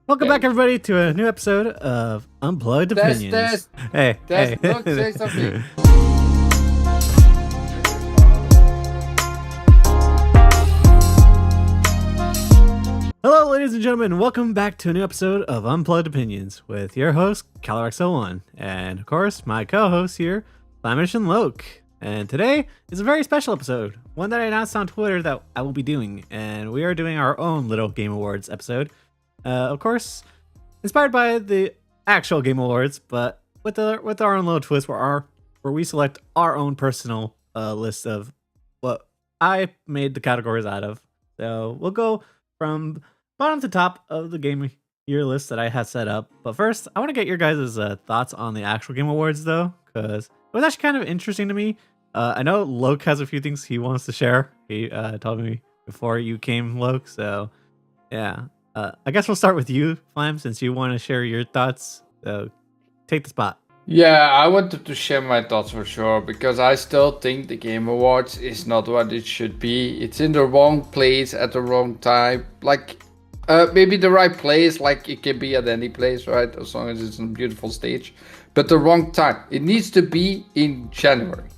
Welcome back, Okay. everybody, to a new episode of Unplugged Opinions. Test. Hey, Test. hey. Look, say something. Hello, ladies and gentlemen. Welcome back to a new episode of Unplugged Opinions with your host, Calorx01, and of course, my co-host here, Flamish and Loke. And today is a very special episode, one that I announced on Twitter that I will be doing, and we are doing our own little Game Awards episode. Of course, inspired by the actual Game Awards, but with our own little twist where we select our own personal list of what I made the categories out of. So we'll go from bottom to top of the game year list that I had set up. But first, I want to get your guys' thoughts on the actual Game Awards, though, because it was actually kind of interesting to me. I know Loke has a few things he wants to share. He told me before you came, Loke. So yeah. I guess we'll start with you, Flam, since you want to share your thoughts. So take the spot. Yeah, I wanted to share my thoughts for sure because I still think the Game Awards is not what it should be. It's in the wrong place at the wrong time. Like, maybe the right place, like it can be at any place, right? As long as it's on a beautiful stage. But the wrong time. It needs to be in January.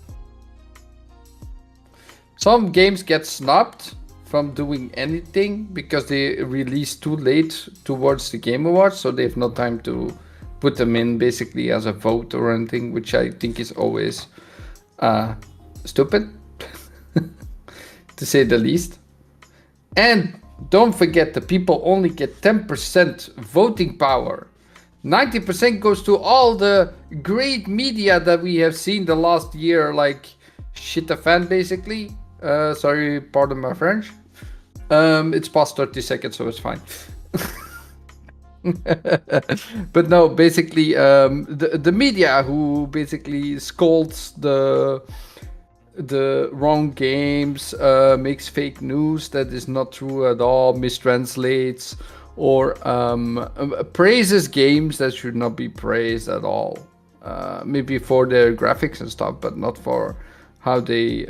Some games get snubbed from doing anything because they release too late towards the Game Awards, so they have no time to put them in basically as a vote or anything, which I think is always stupid, to say the least. And don't forget, the people only get 10% voting power. 90% goes to all the great media that we have seen the last year, like shit a fan basically. Sorry, pardon my French. It's past 30 seconds, so it's fine. But no, basically, the media who basically scolds the wrong games, makes fake news that is not true at all, mistranslates, or praises games that should not be praised at all. Maybe for their graphics and stuff, but not for how they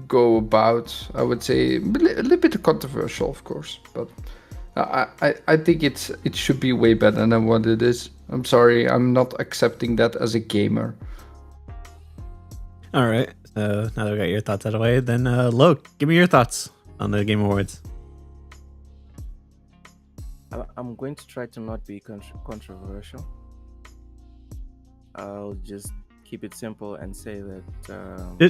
go about. I would say a little bit controversial, of course, but I think it should be way better than what it is. I'm sorry, I'm not accepting that as a gamer. All right. So now that we got your thoughts out of the way, then Loke, give me your thoughts on the Game Awards. I'm going to try to not be controversial. I'll just keep it simple and say that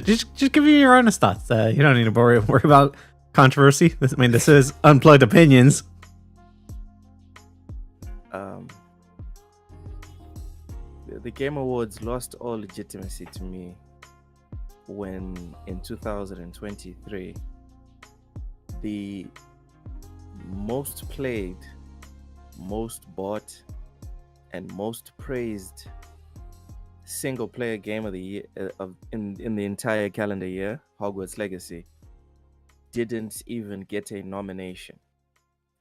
Just give me your honest thoughts. You don't need to worry about controversy. This is Unplugged Opinions. The Game Awards lost all legitimacy to me when in 2023 the most played, most bought, and most praised single player game of the year in the entire calendar year, Hogwarts Legacy, didn't even get a nomination.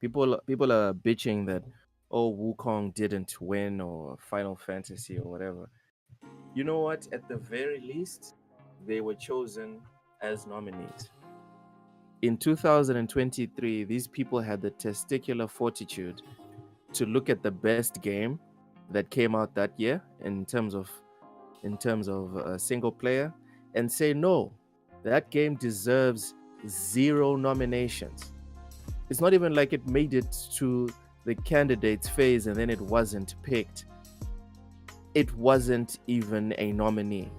People are bitching that, oh, Wukong didn't win, or Final Fantasy, or whatever. You know what? At the very least, they were chosen as nominees. In 2023, these people had the testicular fortitude to look at the best game that came out that year in terms of single player and say, no, that game deserves 0 nominations. It's not even like it made it to the candidates phase and then it wasn't picked. It wasn't even a nominee.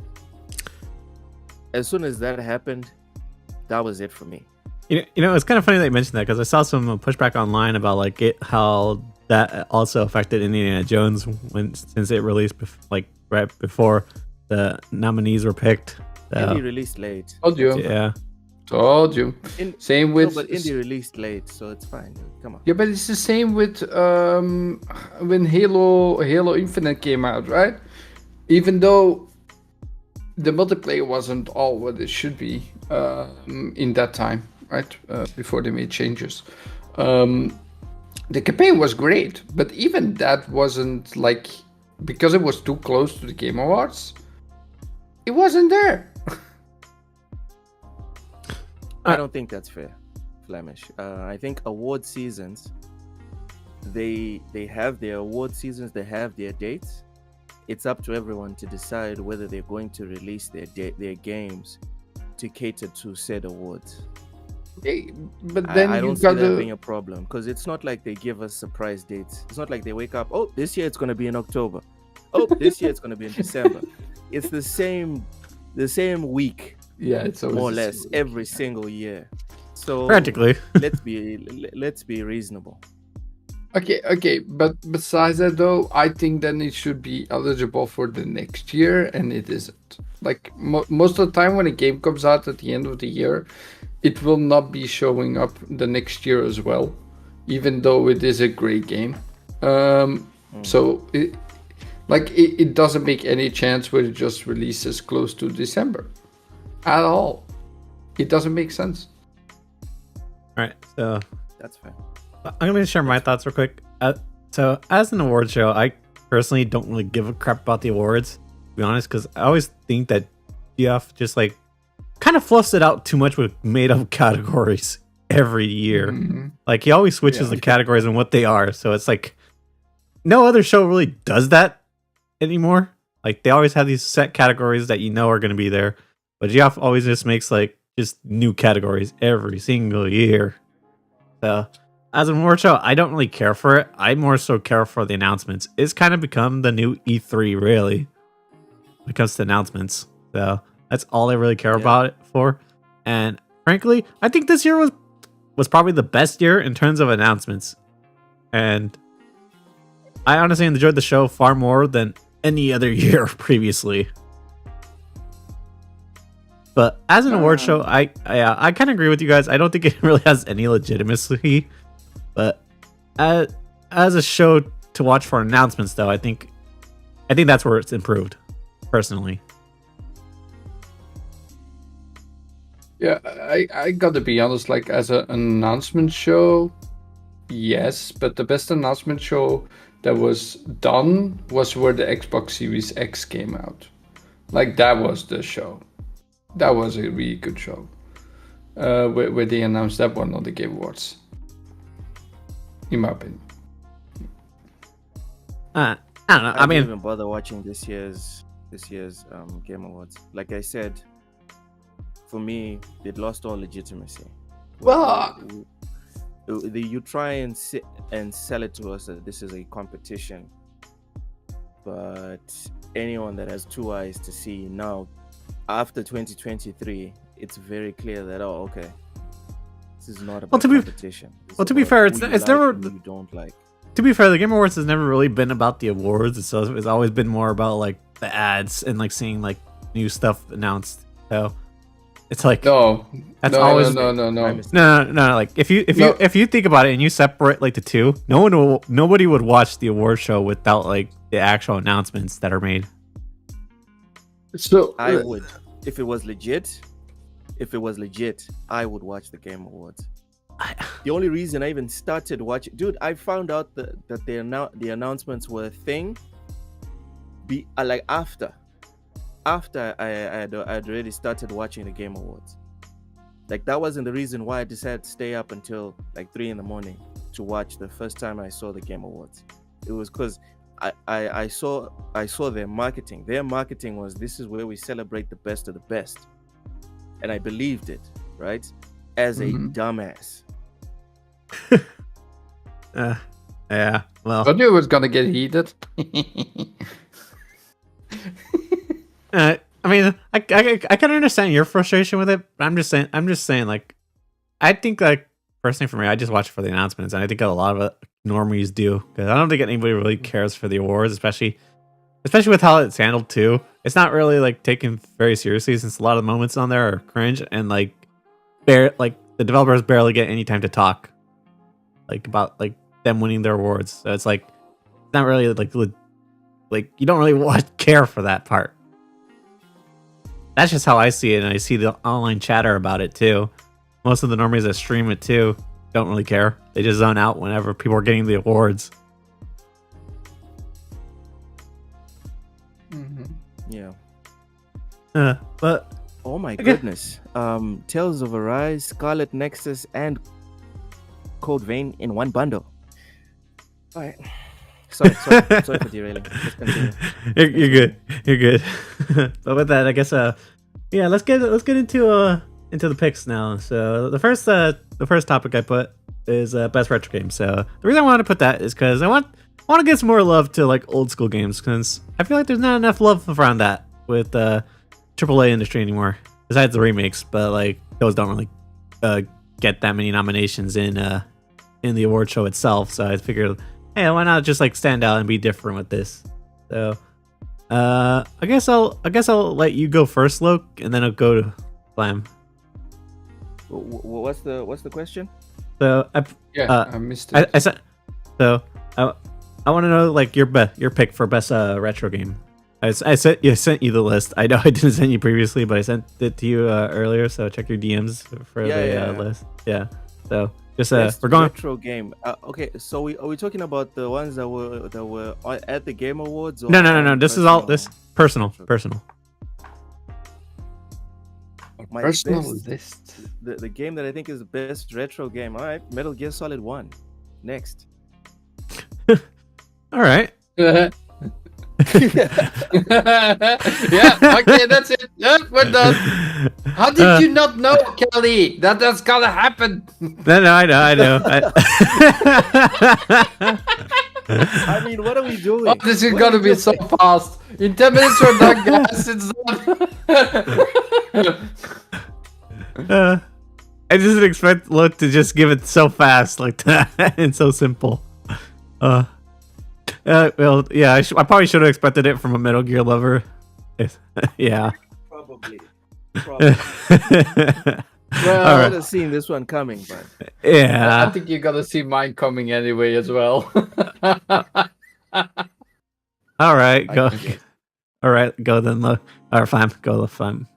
As soon as that happened, that was it for me. You know, it's kind of funny that you mentioned that because I saw some pushback online about how that also affected Indiana Jones since it released right before the nominees were picked. So, Indie released late. Told you. Yeah. Told you. Same with. No, but Indie released late, so it's fine. Come on. Yeah, but it's the same with when Halo Infinite came out, right? Even though the multiplayer wasn't all what it should be in that time, right? Before they made changes. The campaign was great, but even that wasn't because it was too close to the Game Awards, it wasn't there. I don't think that's fair, Flemish. I think award seasons they have their award seasons, they have their dates. It's up to everyone to decide whether they're going to release their games to cater to said awards. But then I you don't see gotta. that being a problem, because it's not like they give us surprise dates. It's not like they wake up, oh, this year it's going to be in October. Oh, this year it's going to be in December. It's the same week, Yeah, it's always more or the less, same. every single year. So Practically. let's be reasonable. Okay, but besides that though, I think then it should be eligible for the next year, and it isn't. Like most of the time when a game comes out at the end of the year, it will not be showing up the next year as well, even though it is a great game. So it doesn't make any chance where it just releases close to December at all. It doesn't make sense. All right, so That's fine. I'm going to share my thoughts real quick. So, as an award show, I personally don't really give a crap about the awards, to be honest, because I always think that GF just like kind of fluffs it out too much with made up categories every year. Mhm. Like, he always switches the categories and what they are. So, it's like no other show really does that anymore. Like, they always have these set categories that you know are going to be there, but GF always just makes like just new categories every single year. So, as an award show, I don't really care for it. I more so care for the announcements. It's kind of become the new E3, really, when it comes to announcements. So that's all I really care about it for. And frankly, I think this year was probably the best year in terms of announcements. And I honestly enjoyed the show far more than any other year previously. But as an award show, I kind of agree with you guys. I don't think it really has any legitimacy. But as a show to watch for announcements, though, I think that's where it's improved, personally. Yeah, I gotta be honest, like as an announcement show, yes, but the best announcement show that was done was where the Xbox Series X came out. Like that was the show. That was a really good show. Where they announced that one on the Game Awards. In my opinion. I don't know. I mean, didn't even bother watching this year's Game Awards. Like I said, for me, they'd lost all legitimacy. Well, You try and sell it to us that this is a competition, but anyone that has two eyes to see now, after 2023, it's very clear that this is not about competition. To be fair, it's never. You don't like. To be fair, the Game Awards has never really been about the awards. It's always been more about like the ads and like seeing like new stuff announced. So it's like no. Like if you think about it and you separate like the two, nobody would watch the award show without like the actual announcements that are made. So I would, if it was legit. If it was legit, I would watch the Game Awards. The only reason I even started watching, dude, I found out that the announcements were a thing. After I had already started watching the Game Awards. Like that wasn't the reason why I decided to stay up until like 3 a.m. to watch the first time I saw the Game Awards. It was because I saw their marketing. Their marketing was, this is where we celebrate the best of the best. And I believed it, right? As a dumbass. Yeah, well. I knew it was gonna get heated. I mean, I can understand your frustration with it, but I'm just saying, like, I think, like, personally for me, I just watch it for the announcements, and I think a lot of normies do, because I don't think anybody really cares for the awards, especially with how it's handled too. It's not really like taken very seriously, since a lot of the moments on there are cringe, and like the developers barely get any time to talk, like about like them winning their awards. So it's like it's not really like you don't really care for that part. That's just how I see it, and I see the online chatter about it too. Most of the normies that stream it too don't really care. They just zone out whenever people are getting the awards. Yeah. But oh my goodness. Tales of Arise, Scarlet Nexus, and Code Vein in one bundle. All right. Sorry for derailing. Just continue. You're good. You're good. But with that, I guess yeah, let's get into the picks now. So the first topic I put is best retro game. So the reason I wanted to put that is because I want to get some more love to like old school games, because I feel like there's not enough love around that with AAA industry anymore. Besides the remakes, but like those don't really get that many nominations in the award show itself. So I figured, hey, why not just like stand out and be different with this? So I guess I'll let you go first, Loke, and then I'll go to Slam. What's the question? So I missed it. I said so. I want to know like your pick for best retro game. I sent you the list. I know I didn't send you previously, but I sent it to you earlier. So check your DMs for the list. Yeah. So just we're going retro game. Okay, so are we talking about the ones that were at the Game Awards? Or no. This is all personal. My Personal best- list. The game that I think is the best retro game. All right, Metal Gear Solid 1. Next. All right. Yeah, okay, that's it. Yeah, we're done. How did you not know, Kelly, that that's gonna happen? No, I know. I mean, what are we doing? Oh, this is What gonna are be we so doing? fast. In 10 minutes we're done, guys. It's done. I just didn't expect Look to just give it so fast like that and so simple. Well, yeah, I probably should have expected it from a Metal Gear lover. Yeah. Probably. Well, I All would have seen this one coming, but I Yeah. think you're gonna see mine coming anyway as well. All right, I go. can guess. All right, go then. Look, or fine, go. Fine.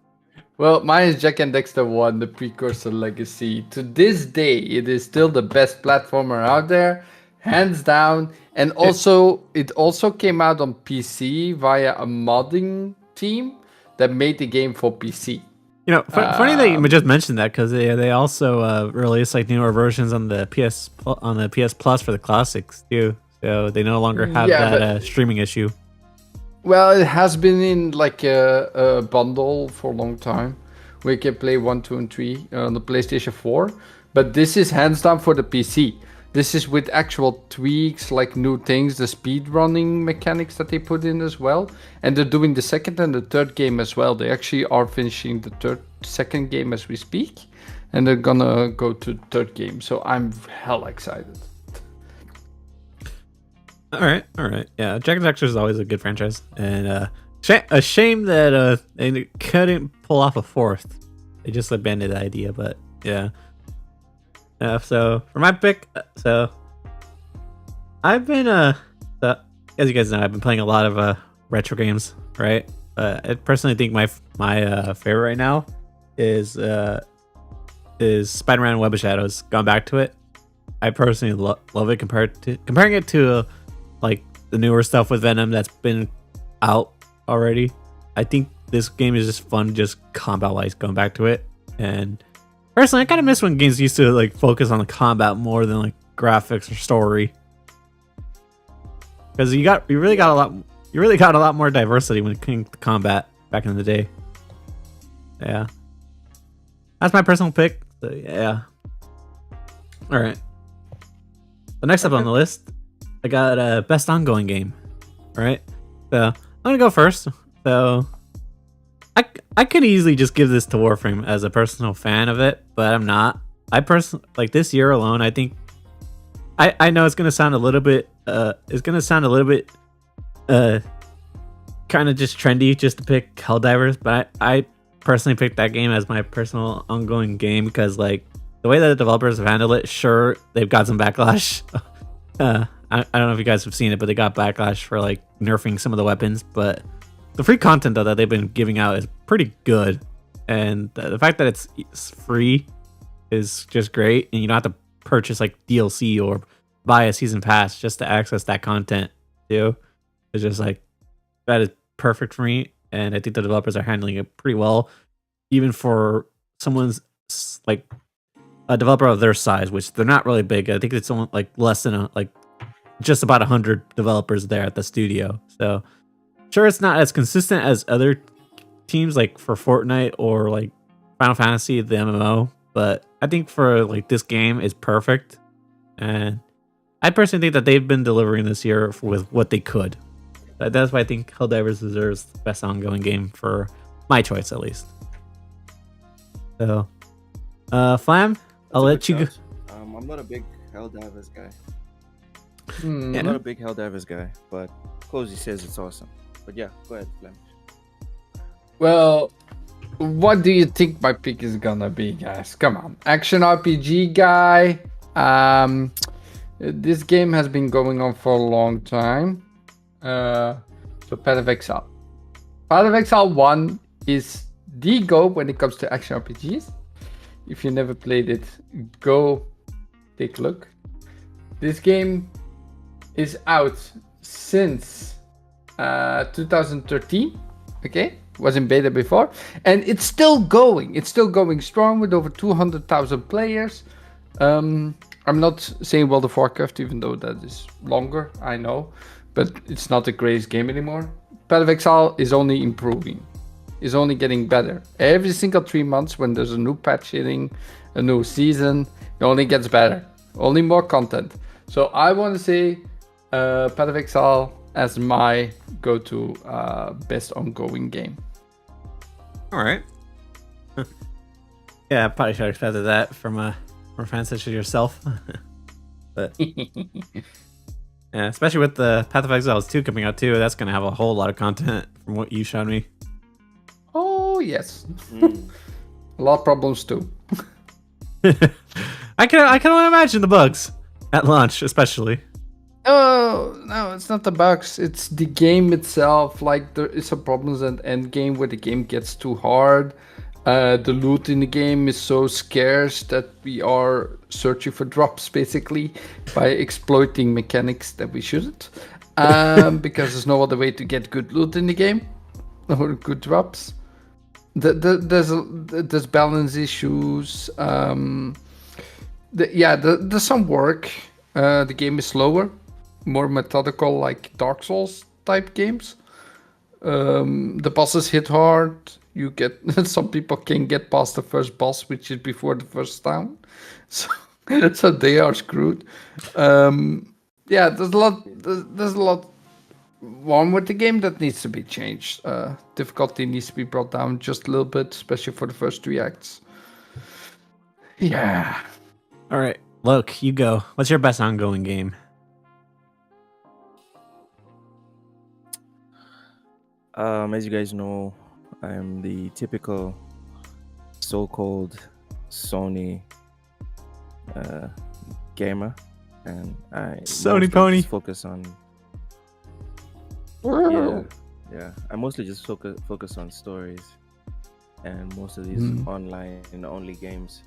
Well, mine is Jack and Dexter 1, the precursor legacy. To this day, it is still the best platformer out there, hands down. And also, it also came out on PC via a modding team that made the game for PC. You know, funny that you just mentioned that, because they also released like newer versions on the PS Plus for the classics too. So they no longer have Yeah, that streaming issue. Well, it has been in like a bundle for a long time, where you can play 1, 2, and 3 on the PlayStation 4. But this is hands down for the PC. This is with actual tweaks, like new things, the speed running mechanics that they put in as well. And they're doing the second and the third game as well. They actually are finishing the second game as we speak. And they're gonna go to the third game. So I'm hella excited. All right. Yeah, Jack and Dexter is always a good franchise, and a shame that they couldn't pull off a fourth. They just abandoned the idea, but yeah. So for my pick, so I've been so, as you guys know, I've been playing a lot of retro games, right? I personally think my favorite right now is Spider-Man: Web of Shadows. Gone back to it. I personally love it comparing it to like the newer stuff with Venom that's been out already. I think this game is just fun, just combat wise, going back to it. And personally, I kind of miss when games used to like focus on the combat more than like graphics or story, because you really got a lot more diversity when it came to combat back in the day. Yeah, that's my personal pick. So, yeah. All right. So next up on the list, I got best ongoing game. All right. So I'm gonna go first. So I could easily just give this to Warframe as a personal fan of it, but I'm not. I personally like this year alone. I think I know it's gonna sound a little bit kind of just trendy just to pick Helldivers, but I personally picked that game as my personal ongoing game because like the way that the developers have handled it, sure, they've got some backlash. I don't know if you guys have seen it, but they got backlash for like nerfing some of the weapons, but the free content though that they've been giving out is pretty good, and the fact that it's free is just great, and you don't have to purchase like DLC or buy a season pass just to access that content too. It's just like that is perfect for me, and I think the developers are handling it pretty well, even for someone's like a developer of their size, which they're not really big. I think it's someone like less than just about 100 developers there at the studio. So sure, it's not as consistent as other teams like for Fortnite or like Final Fantasy, the MMO, but I think for like this game is perfect. And I personally think that they've been delivering this year with what they could. That's why I think Helldivers deserves the best ongoing game for my choice, at least. So, Flam, I'll let you go. I'm not a big Helldivers guy. Yeah. I'm not a big Helldivers guy, but Cozy says it's awesome. But yeah, go ahead, Flam. Well, what do you think my pick is gonna be, guys? Come on, action RPG guy. This game has been going on for a long time. So Path of Exile. Path of Exile 1 is the go when it comes to action RPGs. If you never played it, go take a look. This game is out since 2013. Okay, was in beta before, and it's still going. It's still going strong with over 200,000 players. I'm not saying World of Warcraft, even though that is longer, I know, but it's not the greatest game anymore. Path of Exile is only improving, is only getting better. Every single 3 months when there's a new patch hitting, a new season, it only gets better, only more content. So I want to say Path of Exile as my go-to best ongoing game. All right. Yeah, I probably should have expected that from a fan such as yourself. But yeah, especially with the Path of Exiles 2 coming out too, that's gonna have a whole lot of content from what you showed me. Oh yes, a lot of problems too. I can only imagine the bugs at launch, especially. Oh no, it's not the bugs. It's the game itself. Like there is some problems at end game where the game gets too hard. The loot in the game is so scarce that we are searching for drops basically by exploiting mechanics that we shouldn't. Because there's no other way to get good loot in the game or good drops. There's balance issues. There's some work. The game is slower, more methodical, like Dark Souls type games. The bosses hit hard. You get some people can get past the first boss, which is before the first town, so they are screwed. There's a lot wrong with the game that needs to be changed. Difficulty needs to be brought down just a little bit, especially for the first 3 acts. Yeah. All right, Loke, you go. What's your best ongoing game? As you guys know, I'm the typical so-called Sony gamer, and I Sony pony focus on. Whoa. Yeah. I mostly just focus on stories, and most of these online only games,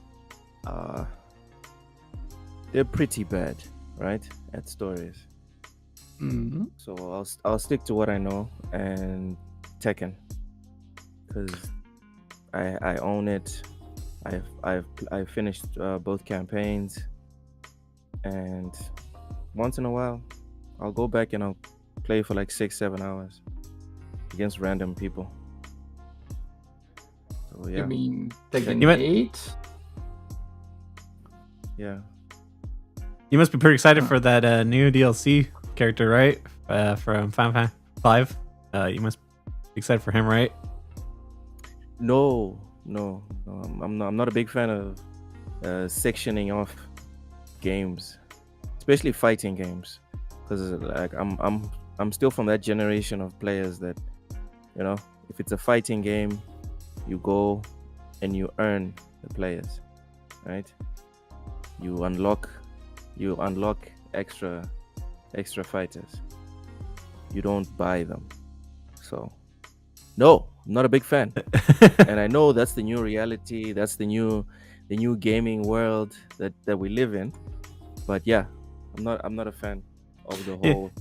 they're pretty bad, right? At stories. Mm-hmm. So I'll stick to what I know, and Tekken, because I own it. I've finished both campaigns, and once in a while I'll go back and I'll play for like 6-7 hours against random people. So yeah. You mean Tekken You meant- 8? Yeah. You must be pretty excited for that new DLC character, right? From Final Fantasy 5. You must be excited for him, right? No. I'm not a big fan of sectioning off games, especially fighting games, because like I'm still from that generation of players that, you know, if it's a fighting game, you go and you earn the players, right? You unlock extra fighters. You don't buy them. So no, I'm not a big fan. And I know that's the new reality, that's the new gaming world that we live in. But yeah, I'm not a fan of the whole.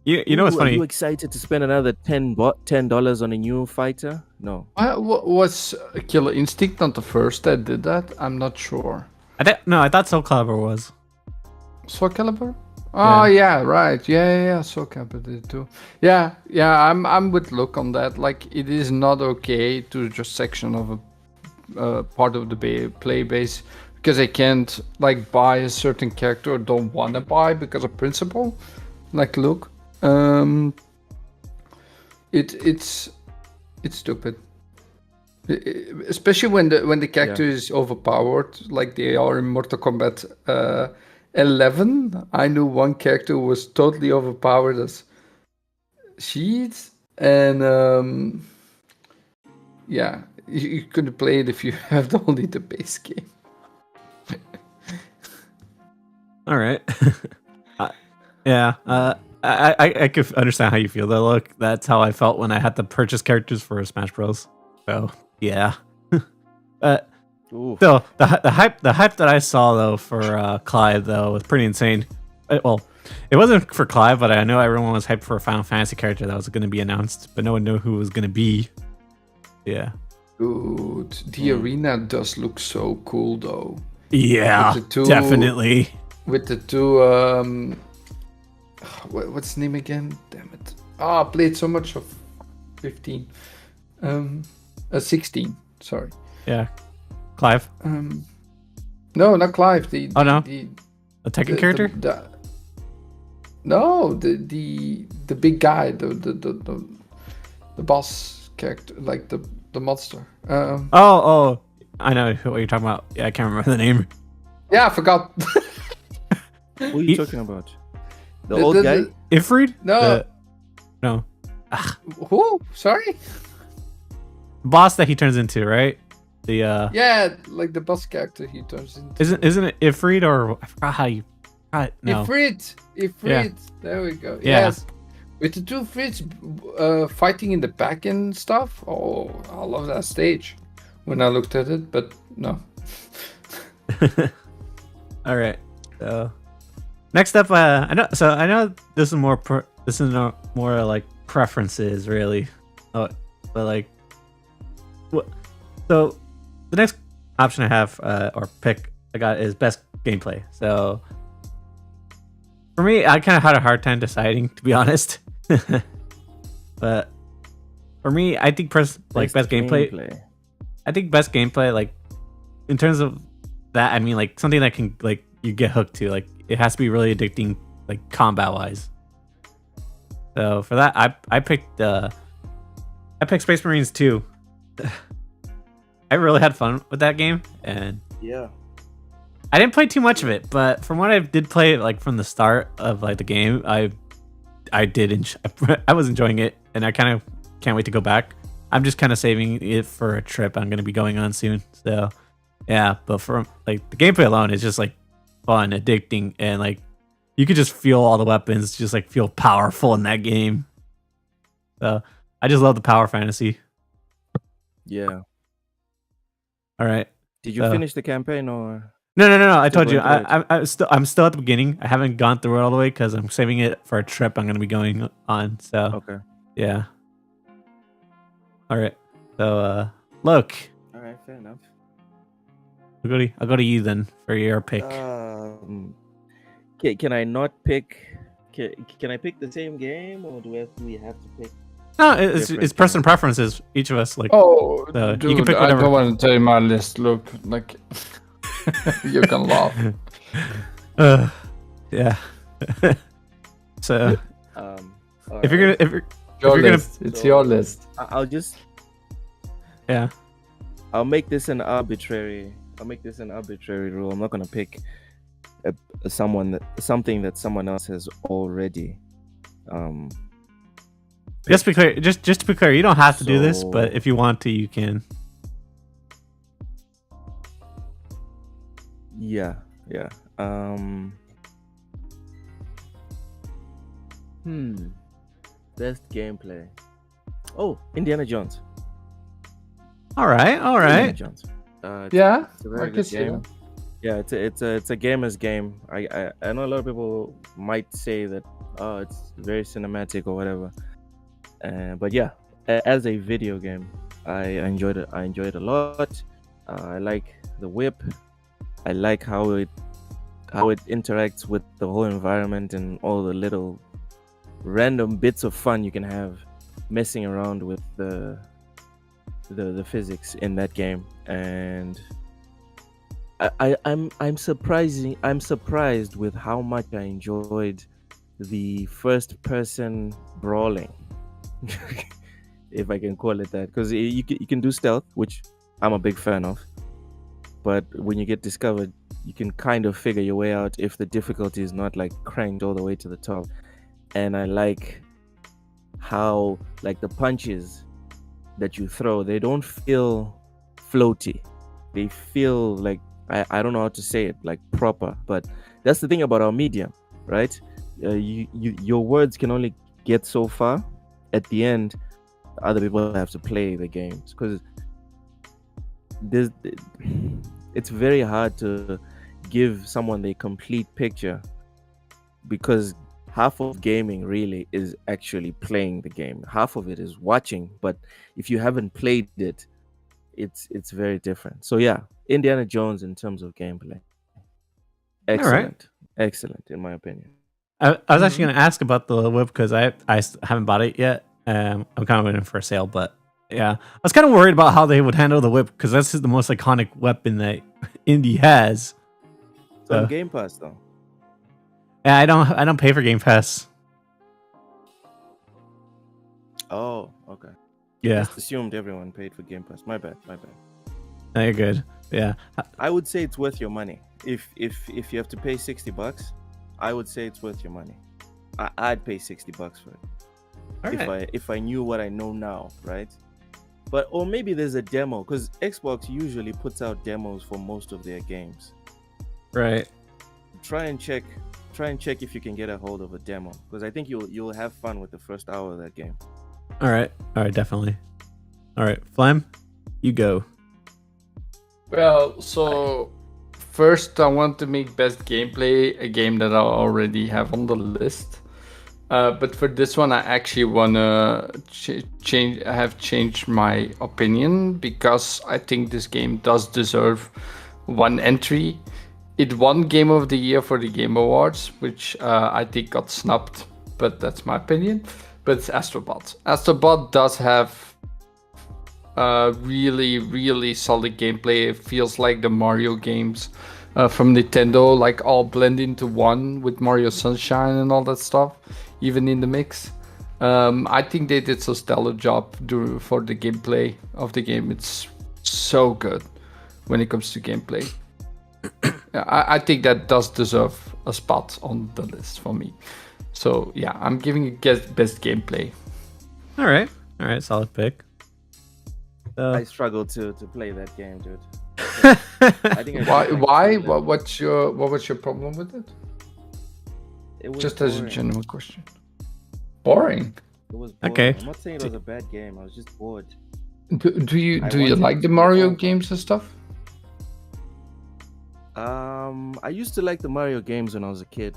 You know what's Are funny? you excited to spend another $10 on a new fighter? No. Was Killer Instinct not the first that did that? I'm not sure. I thought Soul Calibur was. Soul Calibur? Oh yeah, right. Yeah. Soul Calibur did too. Yeah. I'm with Luke on that. Like, it is not okay to just section of a part of the play base because I can't like buy a certain character or don't want to buy because of principle. Like, Luke, it's stupid. Especially when the character is overpowered, like they are in Mortal Kombat 11. I knew one character who was totally overpowered as Sheets, and yeah, you couldn't play it if you have only the base game. All right. Yeah. I could understand how you feel though. Look, that's how I felt when I had to purchase characters for Smash Bros. So yeah. But still, the hype that I saw though for Clive though was pretty insane. Well, it wasn't for Clive, but I know everyone was hyped for a Final Fantasy character that was going to be announced, but no one knew who it was going to be. Yeah. Dude, the arena does look so cool though. Yeah, definitely. With the two, what's the name again? Damn it! I played so much of 15, 16. Sorry. Yeah, Clive. No, not Clive. The Tekken character. No, the big guy, the boss character, like the monster. Oh, I know what you're talking about. Yeah, I can't remember the name. Yeah, I forgot. What are you talking about? The old guy? Ifrit? No. No. Who? Sorry? Boss that he turns into, right? Yeah, like the boss character he turns into. Isn't it Ifrit or I forgot how you? No. Ifrit. Yeah. There we go. Yeah. Yes. With the two Frits fighting in the back and stuff. Oh, I love that stage when I looked at it, but no. All right. So next up, I know this is more more like preferences really, but like what? So the next option I have or pick I got is best gameplay. So for me, I kind of had a hard time deciding, to be honest. But for me, I think best gameplay. I think best gameplay, like in terms of that, I mean like something that can like you get hooked to. Like it has to be really addicting, like combat wise. So for that, I picked Space Marines 2. I really had fun with that game, and yeah, I didn't play too much of it, but from what I did play, like from the start of like the game, I was enjoying it, and I kind of can't wait to go back. I'm just kind of saving it for a trip I'm going to be going on soon. So yeah, but for like the gameplay alone is just like fun, addicting, and like you could just feel all the weapons just like feel powerful in that game. So I just love the power fantasy. Yeah. All right. Did you finish the campaign or? No. I told you I'm still at the beginning. I haven't gone through it all the way because I'm saving it for a trip I'm going to be going on. So okay. Yeah. All right. So look. All right, fair enough. I'll go to you then for your pick. Can I not pick? Can I pick the same game, or do we have to pick? No, it's person preferences. Each of us like. Oh, dude, you can pick I whatever. don't want to tell you my list. Look, like you can laugh. Yeah. So if right. you're gonna It's your list. I'll just yeah. I'll make this an arbitrary rule. I'm not gonna pick something that someone else has already. Just to be clear, just to be clear, you don't have to do this, but if you want to, you can. Yeah. Best gameplay. Oh, Indiana Jones. All right. Indiana Jones. Yeah, it's a very good game. Yeah, it's a gamer's game. I know a lot of people might say that it's very cinematic or whatever. But yeah, as a video game, I enjoyed it. I enjoyed it a lot. I like the whip. I like how it how it interacts with the whole environment and all the little random bits of fun you can have messing around with the physics in that game. And I'm surprised with how much I enjoyed the first person brawling, if I can call it that, because you can do stealth, which I'm a big fan of, but when you get discovered, you can kind of figure your way out if the difficulty is not like cranked all the way to the top. And I like how like the punches that you throw, they don't feel floaty, they feel like, I don't know how to say it, like proper. But that's the thing about our medium, right? Your words can only get so far. At the end, other people have to play the games, because it's very hard to give someone the complete picture, because half of gaming really is actually playing the game, half of it is watching. But if you haven't played it, it's very different. So yeah, Indiana Jones in terms of gameplay, excellent. Excellent in my opinion. I was actually going to ask about the whip because I haven't bought it yet. I'm kind of waiting for a sale, but yeah, I was kind of worried about how they would handle the whip because that's the most iconic weapon that Indy has. It's on Game Pass though. Yeah, I don't pay for Game Pass. Oh, okay. Yeah, Just assumed everyone paid for Game Pass. My bad. no, you're good. Yeah, I would say it's worth your money. If you have to pay $60, I would say it's worth your money. I'd pay $60 for it. all right. If I knew what I know now, right? But or maybe there's a demo, because Xbox usually puts out demos for most of their games. Right. Try and check if you can get a hold of a demo, because I think you'll have fun with the first hour of that game. All right, definitely. All right, Flem, you go. Well, so first I want to make best gameplay, a game that I already have on the list. But for this one, I actually wanna change. I have changed my opinion because I think this game does deserve one entry. It won Game of the Year for the Game Awards, which I think got snubbed, but that's my opinion. But it's Astrobot. Astrobot does have really, really solid gameplay. It feels like the Mario games from Nintendo, like all blend into one with Mario Sunshine and all that stuff, even in the mix. I think they did a stellar job for the gameplay of the game. It's so good when it comes to gameplay. I think that does deserve a spot on the list for me. So yeah, I'm giving it best gameplay. All right, solid pick. I struggle to play that game, dude. I think Why? What was your problem with it? It was Just boring. as a general question. Boring. It was boring. Okay. I'm not saying it was a bad game. I was just bored. Do you wanted like it the to be Mario over. games and stuff? I used to like the Mario games when I was a kid.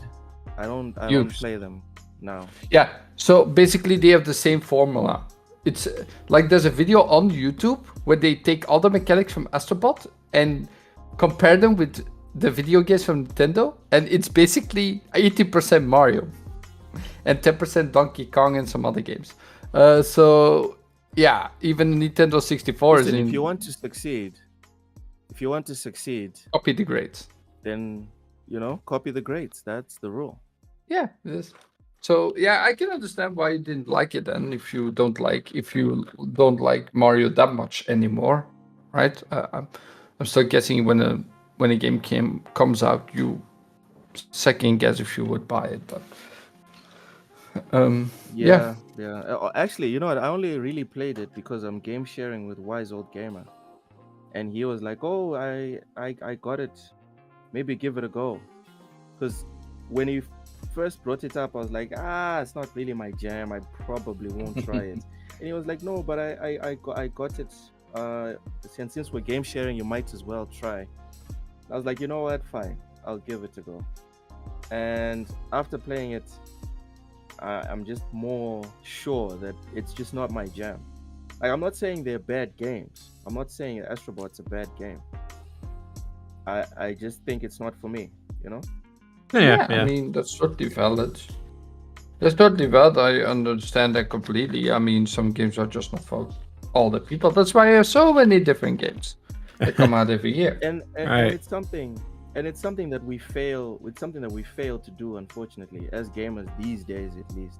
I don't play them now. Yeah. So basically, they have the same formula. It's like there's a video on YouTube where they take all the mechanics from Astrobot and compare them with the video games from Nintendo, and it's basically 80% Mario and 10% Donkey Kong and some other games. So yeah, even Nintendo 64 Listen, is in. if you want to succeed, Copy the grades. then copy the grades. That's the rule. Yeah, it is. So yeah, I can understand why you didn't like it then. If you don't like Mario that much anymore, right? I'm still guessing when a game comes out, you second guess if you would buy it. But yeah. Actually, you know what? I only really played it because I'm game sharing with Wise Old Gamer, and he was like, "Oh, I got it. Maybe give it a go." Because when he first brought it up, I was like, it's not really my jam. I probably won't try it. And he was like, no, but I got it. Since we're game sharing, you might as well try. I was like, you know what? Fine, I'll give it a go. And after playing it, I'm just more sure that it's just not my jam. Like, I'm not saying they're bad games. I'm not saying Astrobot's a bad game. I just think it's not for me, Yeah, I yeah. mean, that's totally valid. That's totally valid. I understand that completely. I mean, some games are just not for all the people. That's why there's so many different games that come out every year. And Right. it's something that we fail. It's something that we fail to do, unfortunately, as gamers these days, at least.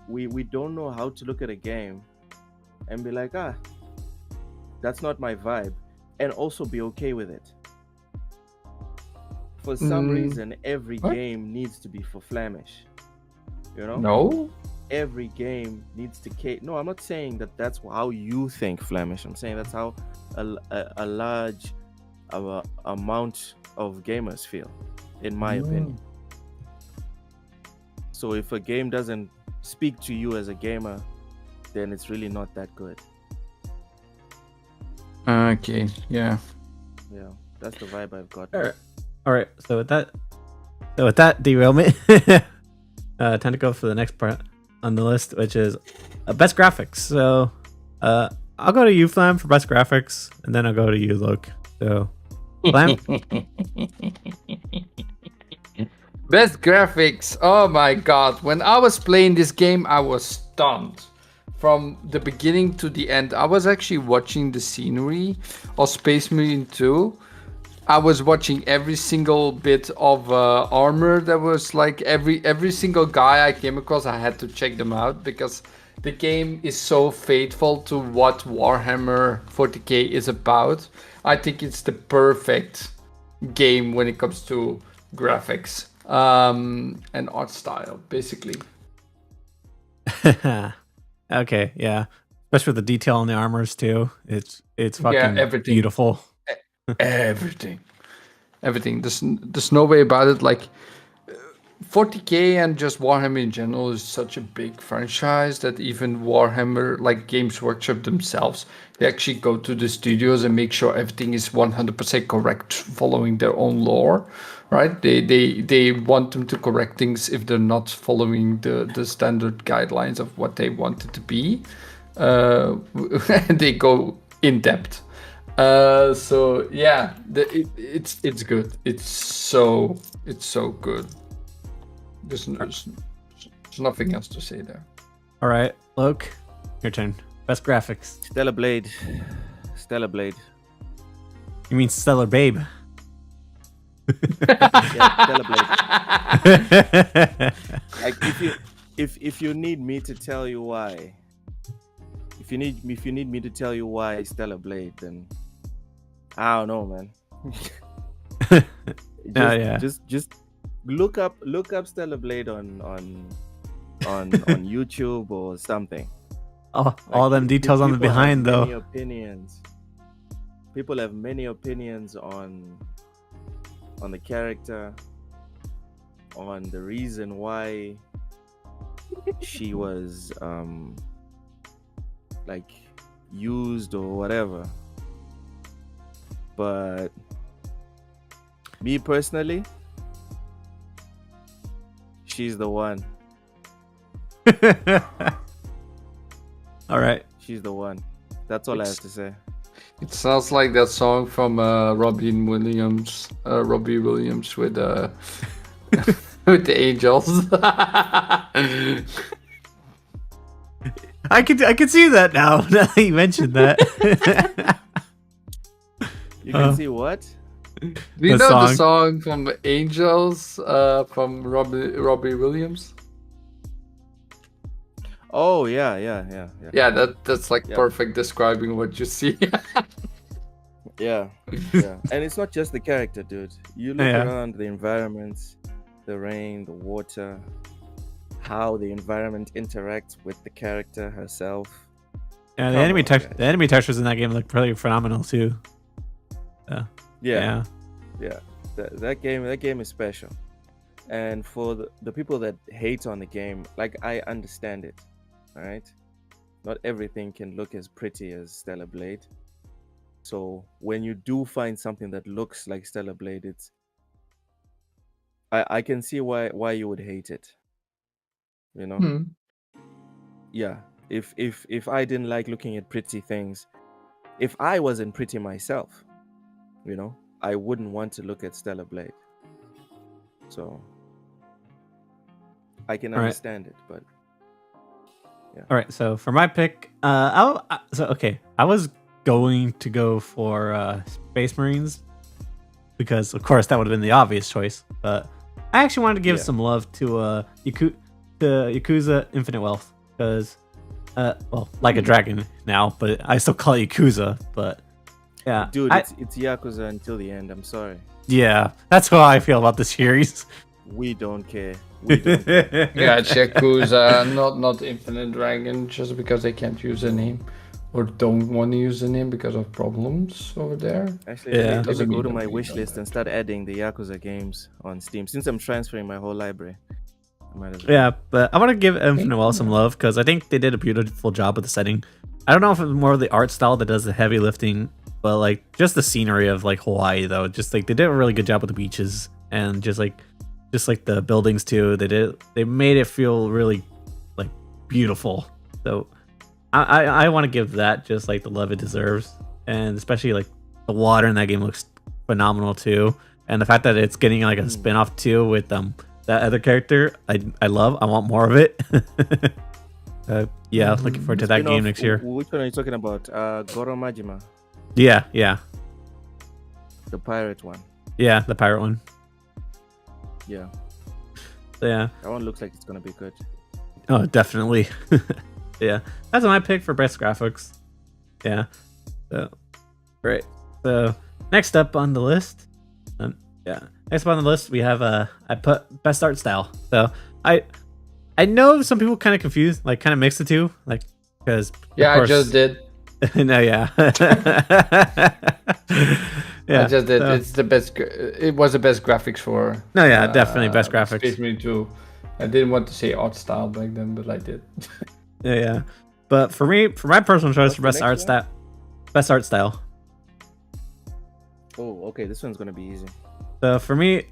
We don't know how to look at a game and be like, that's not my vibe, and also be okay with it. For some reason, every What? game needs to be for Flemish. You know, No. every game needs to cater. No, I'm not saying that that's how you think Flemish. I'm saying that's how a large amount of gamers feel, in my opinion. So if a game doesn't speak to you as a gamer, then it's really not that good. Okay. Yeah. Yeah, that's the vibe I've got. All right. So with that derailment, time to go for the next part on the list, which is best graphics. So, I'll go to you, Flam, for best graphics, and then I'll go to you, Luke. So, Flam. Best graphics. Oh my god. When I was playing this game, I was stunned. From the beginning to the end. I was actually watching the scenery of Space Marine 2. I was watching every single bit of armor that was like every single guy I came across. I had to check them out because the game is so faithful to what Warhammer 40k is about. I think it's the perfect game when it comes to graphics and art style, basically. Okay, yeah. Especially with the detail on the armors too. It's fucking everything. beautiful. Everything. There's no way about it. Like 40k and just Warhammer in general is such a big franchise that even Warhammer, like Games Workshop themselves, they actually go to the studios and make sure everything is 100% correct, following their own lore, right? They want them to correct things if they're not following the standard guidelines of what they want it to be. They go in depth. So yeah, it's good. It's so good. There's nothing else to say there. All right, Luke, your turn. Best graphics. Stellar Blade. You mean Stellar Babe? Yeah, Stellar Blade. Like if you need me to tell you why, if you need me to tell you why Stellar Blade, then I don't know, man. Just look up Stellar Blade on YouTube or something. All them details on the behind though. Many opinions. People have many opinions on the character, on the reason why she was like used or whatever. But me personally, she's the one. All right. She's the one. That's all I have to say. It sounds like that song from Robbie Williams with with the Angels. I could see that now. Now that you mentioned that. You can see what? Do you The know the song? song from the Angels from Robbie Williams? Oh yeah. Yeah, that's like perfect describing what you see. Yeah. And it's not just the character, dude. You look around the environments, the rain, the water, how the environment interacts with the character herself. Yeah, the enemy textures in that game look pretty phenomenal too. Yeah. That game is special. And for the people that hate on the game, like, I understand it. All right, not everything can look as pretty as Stellar Blade. So when you do find something that looks like Stellar Blade, I can see why you would hate it. You know? Yeah. If I didn't like looking at pretty things, if I wasn't pretty myself, you know, I wouldn't want to look at Stellar Blade. So I can All right. understand it, but All right, so for my pick, I was going to go for Space Marines because, of course, that would have been the obvious choice. But I actually wanted to give Yeah. some love to Yakuza Infinite Wealth because, like a dragon now, but I still call it Yakuza. But yeah, dude, it's Yakuza until the end. I'm sorry. yeah, that's how I feel about the series. We don't care. We don't care. Yeah, it's Yakuza, not Infinite Dragon, just because they can't use the name or don't want to use the name because of problems over there. Actually, Yeah. let me Doesn't go mean to that my we wish don't list have and start adding the Yakuza games on Steam. Since I'm transferring my whole library, I might as well. Yeah, but I want to give Infinite Wealth some love because I think they did a beautiful job with the setting. I don't know if it's more of the art style that does the heavy lifting, but like just the scenery of like Hawaii though, just like they did a really good job with the beaches and just like the buildings too. They made it feel really like beautiful. So I want to give that just like the love it deserves, and especially like the water in that game looks phenomenal too, and the fact that it's getting like a spin-off too with that other character, I love. I want more of it. Yeah, looking forward to that game next year. Which one are you talking about? Goro Majima, Yeah, the pirate one. the pirate one. Yeah, Yeah. that one looks like it's gonna be good. Oh, definitely. Yeah, that's my pick for best graphics. Yeah. So great. So next up on the list, next up on the list we have I put best art style. So I know some people kind of confused, like kind of mix the two, like because Yeah, I just did. No, yeah. Yeah, I just did. so- It's the best. It was the best graphics for. No, yeah, definitely best graphics. Space Marine 2. I didn't want to say art style back then, but I did. Yeah. But for my personal choice for What's best the art next style, best art style. Oh, okay, this one's gonna be easy. So for me,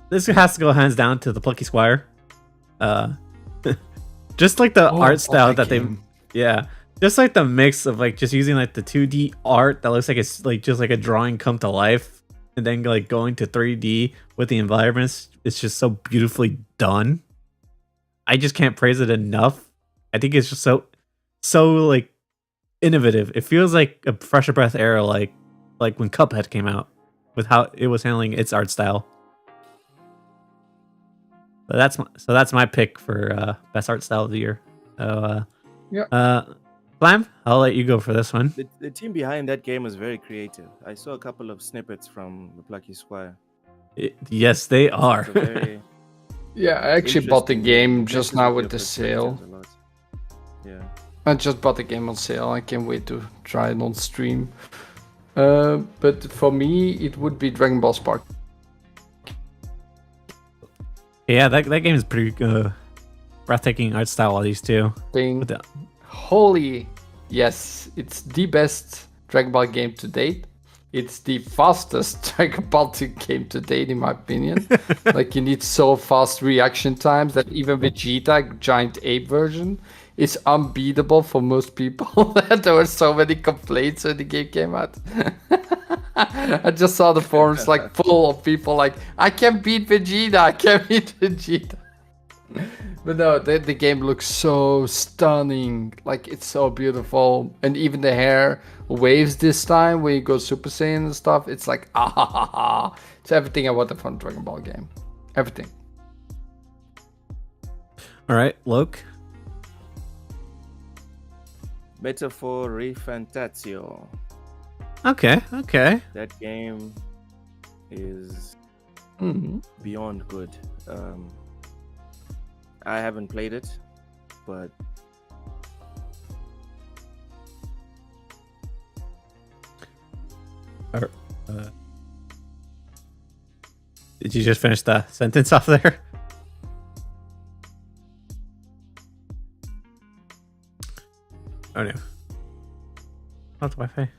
this has to go hands down to the Plucky Squire. Just like the art style that just like the mix of like just using like the 2D art that looks like it's like just like a drawing come to life, and then like going to 3D with the environments. It's just so beautifully done. I just can't praise it enough. I think it's just so like innovative. It feels like a Fresh Breath era, like when Cuphead came out, with how it was handling its art style. But that's my pick for best art style of the year. So Flam, I'll let you go for this one. The team behind that game was very creative. I saw a couple of snippets from the Plucky Squire. Yes, they are. It's a very Yeah, I actually bought the interesting game just mixes now of with the different sale. perspectives a lot. Yeah. I just bought the game on sale. I can't wait to try it on stream. But for me, it would be Dragon Ball Spark. Yeah, that game is pretty breathtaking art style. All these two. Thing. With the- Holy, yes, it's the best Dragon Ball game to date. It's the fastest Dragon Ball game to date, in my opinion. Like, you need so fast reaction times that even Vegeta, giant ape version, is unbeatable for most people. There were so many complaints when the game came out. I just saw the forums like full of people like, I can't beat Vegeta, I can't beat Vegeta. But no, the game looks so stunning. Like, it's so beautiful. And even the hair waves this time when you go Super Saiyan and stuff. It's like, it's everything I wanted from a Dragon Ball game. Everything. All right, Loke. Metaphor Refantatio. Okay. That game is beyond good. I haven't played it, but Did you just finish the sentence off there? Oh no. Not the Wi-Fi.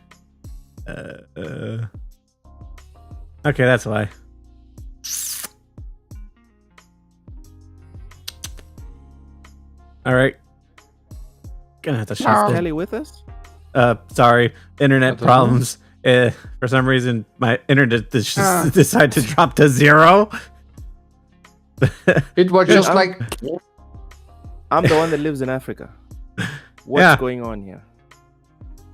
Okay, that's why. All right. Gonna have to shut Kelly with us? sorry, internet What the problems. For some reason, my internet just decided to drop to 0. It was Dude, just I'm- like, I'm the one that lives in Africa. What's Yeah. going on here?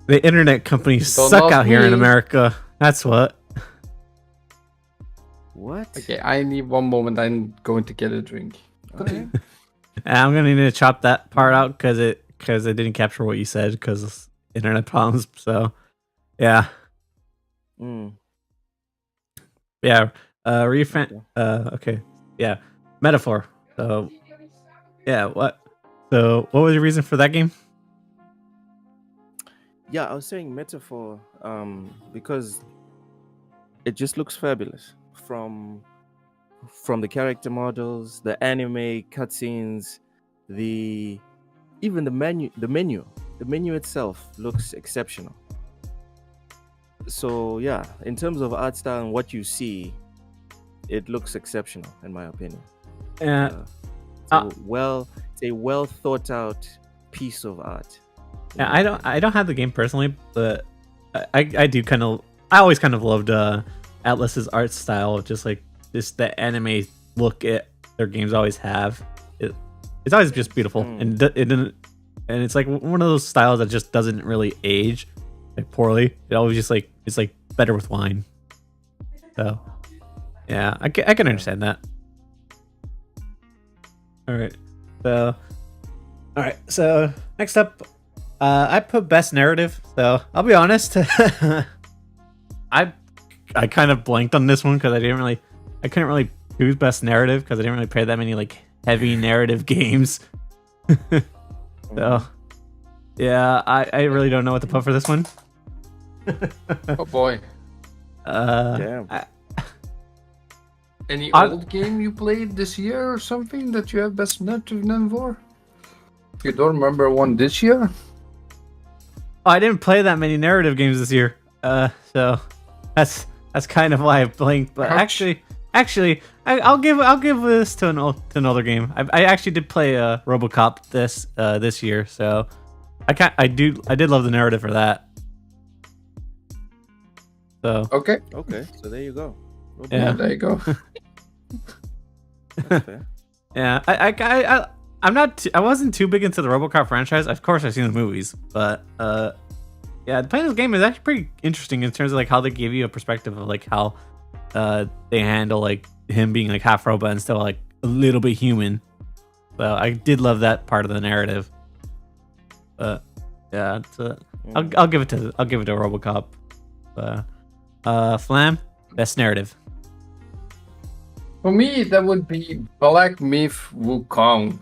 The internet companies Don't suck love out here in me. America. That's what. What? okay, I need one moment. I'm going to get a drink. Okay. And I'm gonna need to chop that part out because it didn't capture what you said because internet problems. So, yeah, Mm. yeah. Refan. Okay. Okay. Yeah. Metaphor. So, yeah. What? So, what was your reason for that game? Yeah, I was saying metaphor because it just looks fabulous from the character models, the anime cutscenes, even the menu itself looks exceptional. So yeah, in terms of art style and what you see, it looks exceptional in my opinion. Yeah. It's a well thought out piece of art. in Yeah, my opinion. I don't have the game personally, but I do kind of I always kind of loved Atlas's art style, just the anime look their games always have. It's always just beautiful, and it didn't, and it's like one of those styles that just doesn't really age like poorly. It always just it's like better with wine. So yeah, I can understand that. All right, so next up. I put best narrative, so I'll be honest. I kind of blanked on this one because I couldn't really choose best narrative because I didn't really play that many like heavy narrative games. So yeah, I really don't know what to put for this one. oh boy. Damn. Any I- old game you played this year or something that you have best narrative name for? You don't remember one this year? I didn't play that many narrative games this year, so that's kind of why I blanked. But Ouch. actually, I'll give this to another game. I actually did play RoboCop this year, so I did love the narrative for that. So Okay. Okay, so there you go. Yeah. There you go. That's fair. yeah, I wasn't too big into the RoboCop franchise. Of course, I've seen the movies, but yeah, playing this game is actually pretty interesting in terms of like how they give you a perspective of like how they handle like him being like half robot and still like a little bit human. So I did love that part of the narrative. But yeah, I'll give it to RoboCop. Flam, best narrative. For me, that would be Black Myth Wukong.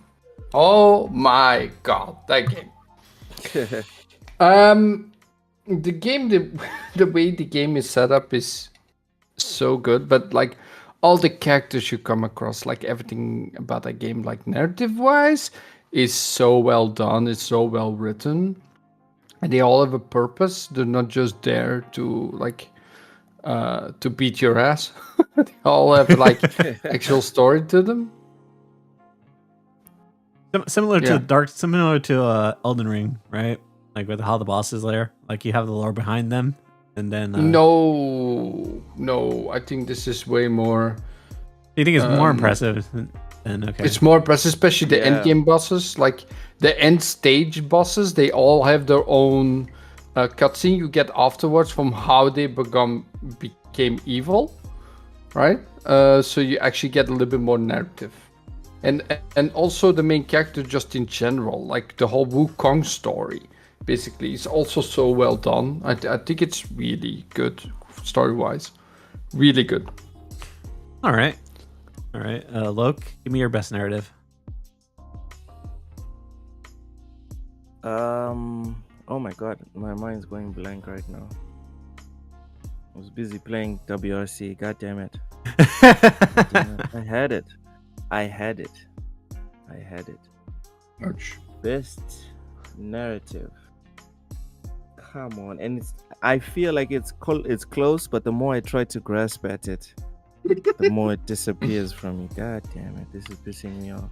Oh my god, that game. The game, the way the game is set up is so good, but like all the characters you come across, like everything about that game, like narrative wise, is so well done. It's so well written, and they all have a purpose. They're not just there to to beat your ass. They all have like actual story to them. Similar Yeah. to Elden Ring, right? Like with how the bosses there, like you have the lore behind them, and then No, I think this is way more. you think it's more um, impressive than okay. It's more impressive, especially the Yeah. end game bosses. Like the end stage bosses, they all have their own cutscene you get afterwards from how they became evil, right? So you actually get a little bit more narrative, and also the main character just in general, like the whole Wukong story, basically, is also so well done. I think it's really good story wise, really good. All right. Loke, give me your best narrative. Oh my god, my mind's going blank right now. I was busy playing WRC. God damn it. Damn it. I had it. Ouch. Best narrative. Come on, and I feel like it's close, but the more I try to grasp at it, the more it disappears from me. God damn it, this is pissing me off.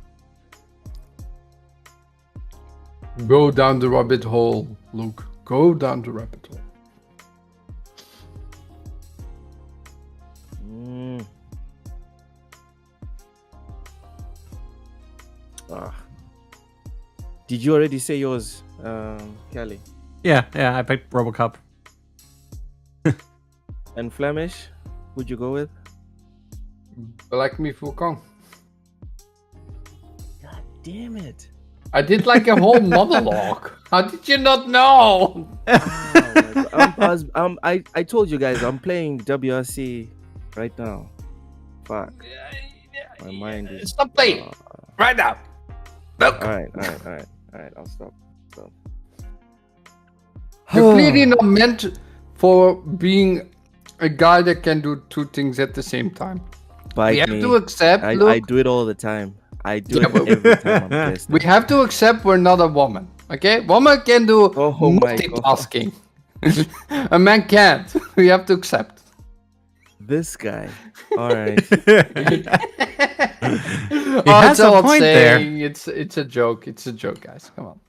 Go down the rabbit hole, Luke. Go down the rabbit hole. Did you already say yours, Kelly? Yeah, I picked RoboCop. And Flemish, who'd you go with? Black Myth Wukong. God damn it! I did like a whole monologue. How did you not know? I told you guys I'm playing WRC right now. Fuck. My mind is. Stop playing right now. Look. All right. I'll stop. You're clearly not meant for being a guy that can do two things at the same time. We have to accept. I do it all the time. I do it every time I'm pissed. We have to accept we're not a woman. Okay, woman can do multitasking. A man can't. We have to accept. This guy. All right. Has a point there. It's a joke. It's a joke, guys. Come on.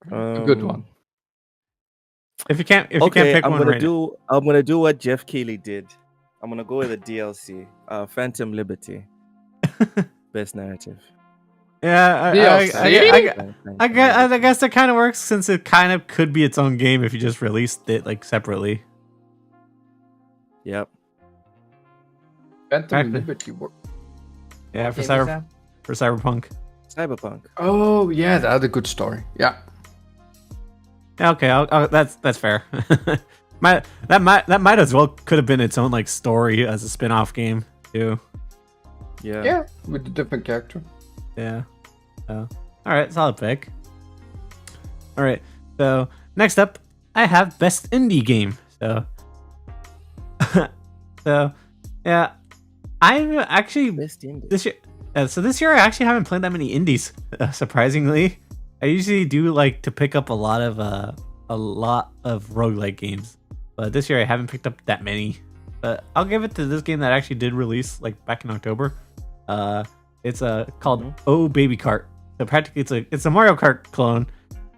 A good one. If you can't pick one right now. I'm gonna do what Jeff Keighley did. I'm gonna go with a DLC. Phantom Liberty. Best narrative. Yeah, I guess that kind of works since it kind of could be its own game if you just released it like separately. Yep. Phantom Liberty. Yeah, for Cyberpunk. Cyberpunk. Oh yeah, that had a good story. Yeah. Okay, that's fair. that might as well could have been its own like story as a spin-off game too. Yeah. Yeah, with a different character. Yeah. All right, solid pick. All right, so next up, I have best indie game. So yeah, I'm actually Best indie. this year. So this year I actually haven't played that many indies. Surprisingly, I usually do like to pick up a lot of roguelike games, but this year I haven't picked up that many. But I'll give it to this game that actually did release like back in October. It's called Oh Baby Kart. So practically it's a Mario Kart clone,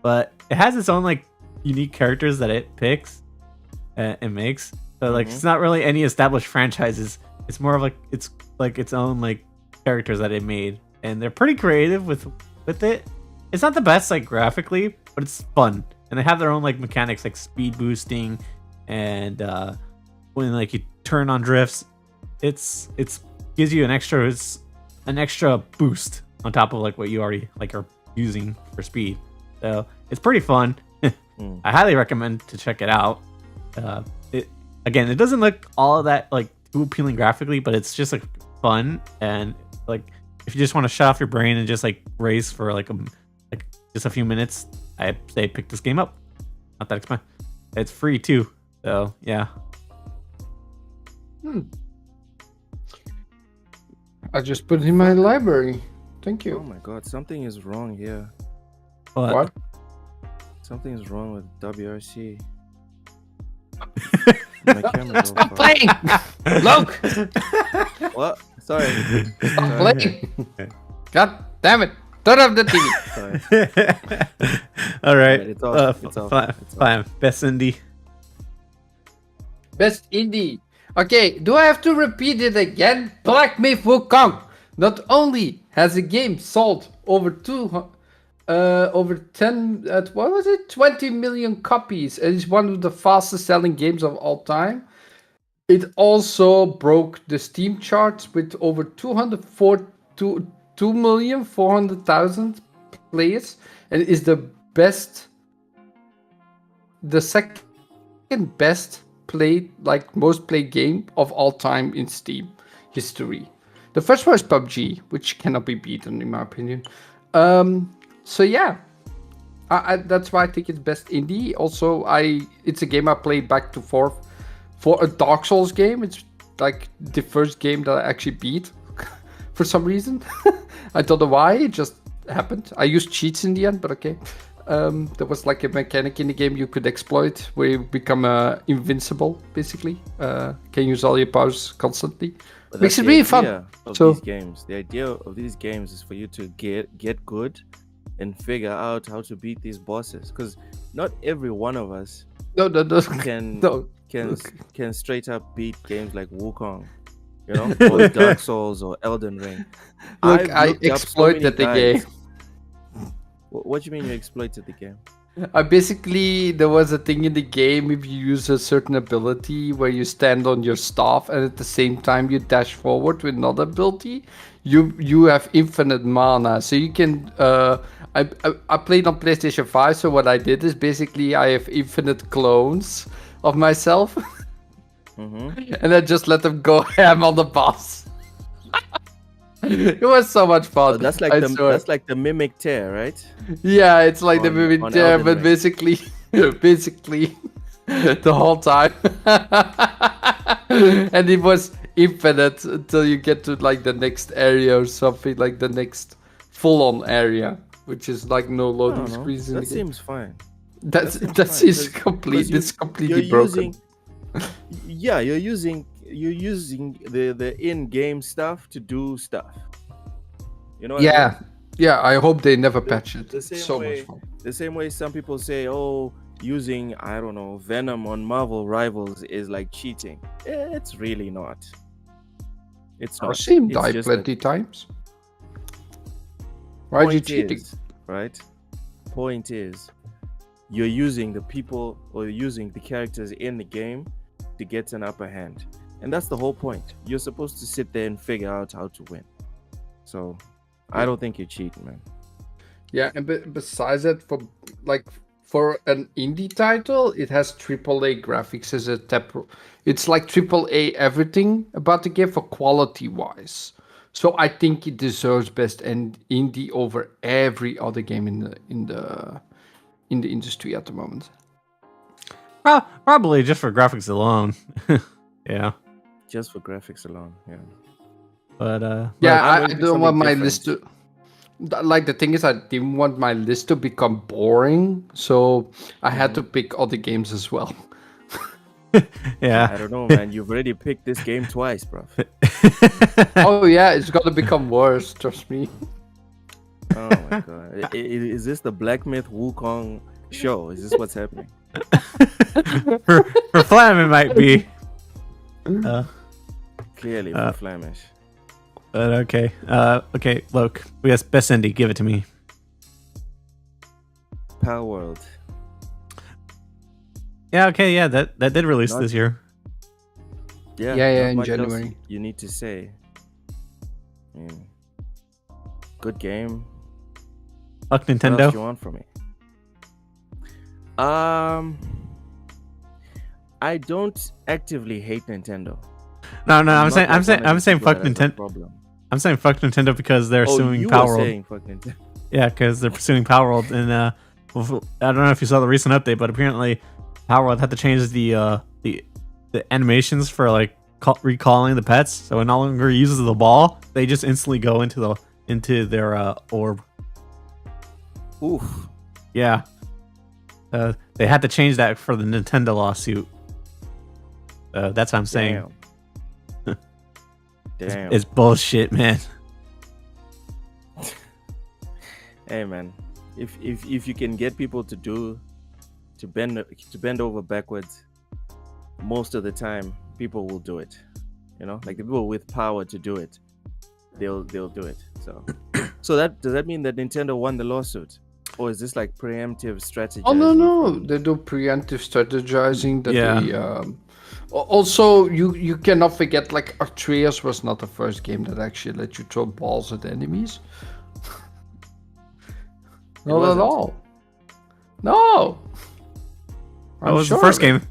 but it has its own like unique characters that it picks and makes. So like it's not really any established franchises. It's more of like it's its own like characters that it made, and they're pretty creative with it. It's not the best like graphically, but it's fun, and they have their own like mechanics like speed boosting, and when like you turn on drifts, it's gives you an extra boost on top of like what you already like are using for speed. So it's pretty fun. I highly recommend to check it out. It doesn't look all that like too appealing graphically, but it's just like fun, and like if you just want to shut off your brain and just like race for like just a few minutes, I say pick this game up. Not that expensive. It's free too, so yeah. I just put it in my library. Thank you. Oh my god, something is wrong here. What? Something is wrong with WRC. My camera's Stop playing! Look! What? Sorry. Stop playing! God damn it! Turn off the TV! Sorry. All right. It's off. Fine. Best indie. Best indie. Okay, do I have to repeat it again? Black Myth Wukong. Not only has the game sold over 20 million copies, and is one of the fastest selling games of all time. It also broke the Steam charts with over 2,400,000 players, and is the second best played, like most played game of all time in Steam history. The first one is PUBG, which cannot be beaten in my opinion. So yeah, that's why I think it's best indie. Also, it's a game I played back to forth for a Dark Souls game. It's like the first game that I actually beat for some reason. I don't know why, it just happened. I used cheats in the end, but okay. There was like a mechanic in the game you could exploit where you become invincible, basically. Can use all your powers constantly. But makes it really fun. These games. The idea of these games is for you to get good and figure out how to beat these bosses. Because not every one of us can straight up beat games like Wukong. or Dark Souls or Elden Ring. Look, I've I looked up so many exploited the game. guides. What do you mean you exploited the game? There was a thing in the game if you use a certain ability where you stand on your staff and at the same time you dash forward with another ability, you have infinite mana. So you can. I played on PlayStation 5, so what I did is basically I have infinite clones of myself, and I just let them go ham on the boss. It was so much fun. Oh, that's like the mimic tear, right? Yeah, it's like the movie on there, Elden but Ring. basically the whole time. And it was infinite until you get to like the next area or something, like the next full-on area, which is like no I loading don't know. screens in the That game. seems fine. That seems is fine, 'cause complete. It's you're completely broken. you're using the in-game stuff to do stuff. You know what I mean? Yeah. I hope they never patch it. The It's same so way, much fun. the same way some people say, "Oh, using I don't know Venom on Marvel Rivals is like cheating." It's really not. It's not. I've seen him It's die just that plenty times. Why are you point cheating? is, right? Point is, you're using the people or you're using the characters in the game to get an upper hand, and that's the whole point. You're supposed to sit there and figure out how to win. So, I don't think you're cheating, man. Yeah, and besides that, for an indie title, it has AAA graphics as a tap. It's like AAA everything about the game for quality wise. So I think it deserves best and indie over every other game in the industry at the moment. Probably just for graphics alone. Yeah. Just for graphics alone, yeah. But Yeah, I'm I gonna do don't want something my list to. Like the thing is, I didn't want my list to become boring, so I had to pick other games as well. yeah. I don't know, man. You've already picked this game twice, bro. Oh yeah, it's gonna become worse. Trust me. Oh my god. Is this the Black Myth Wukong show? Is this what's happening? for Flam, it might be. Clearly for Flemish. But okay. Okay, look. We got best indie. Give it to me. Power World. Yeah, okay, yeah, that did release Not- this year. Yeah, Yeah, not in much else January. you need to say. Good game. Fuck What else Nintendo. do you want from me? I don't actively hate Nintendo. No, I'm not saying like one of these saying people fuck that has a Nintendo. problem. I'm saying fuck Nintendo because they're Oh, suing you Power were World. saying fuck Nintendo. Yeah, because they're pursuing Power World, and I don't know if you saw the recent update, but apparently Power World had to change the animations for like recalling the pets, so it no longer uses the ball. They just instantly go into their orb. Oof. Yeah, they had to change that for the Nintendo lawsuit. That's what I'm saying. Damn. It's bullshit, man. Hey man, if you can get people to bend over backwards, most of the time people will do it. You know, like the people with power to do it, they'll do it. So does that mean that Nintendo won the lawsuit, or is this like preemptive strategy? Oh no, they do preemptive strategizing. That they also you cannot forget like Atreus was not the first game that actually let you throw balls at enemies. Not at wasn't. all. No. That was the first game.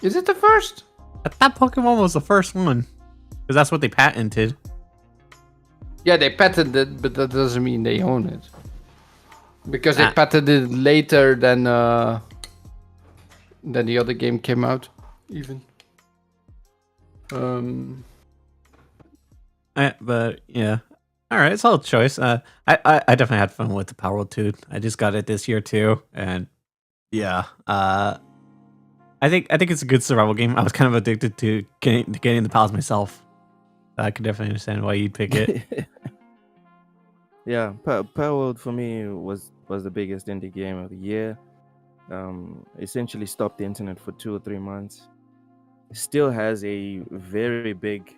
Is it the first? I thought Pokemon was the first one, because that's what they patented. Yeah, they patented it, but that doesn't mean they own it. Because they patented it later than the other game came out, even. But yeah, all right, solid choice. I definitely had fun with the Power World 2. I just got it this year too, and yeah, I think it's a good survival game. I was kind of addicted to getting the pals myself. I could definitely understand why you'd pick it. Yeah, Power World for me was the biggest indie game of the year. Essentially stopped the internet for 2 or 3 months. still has a very big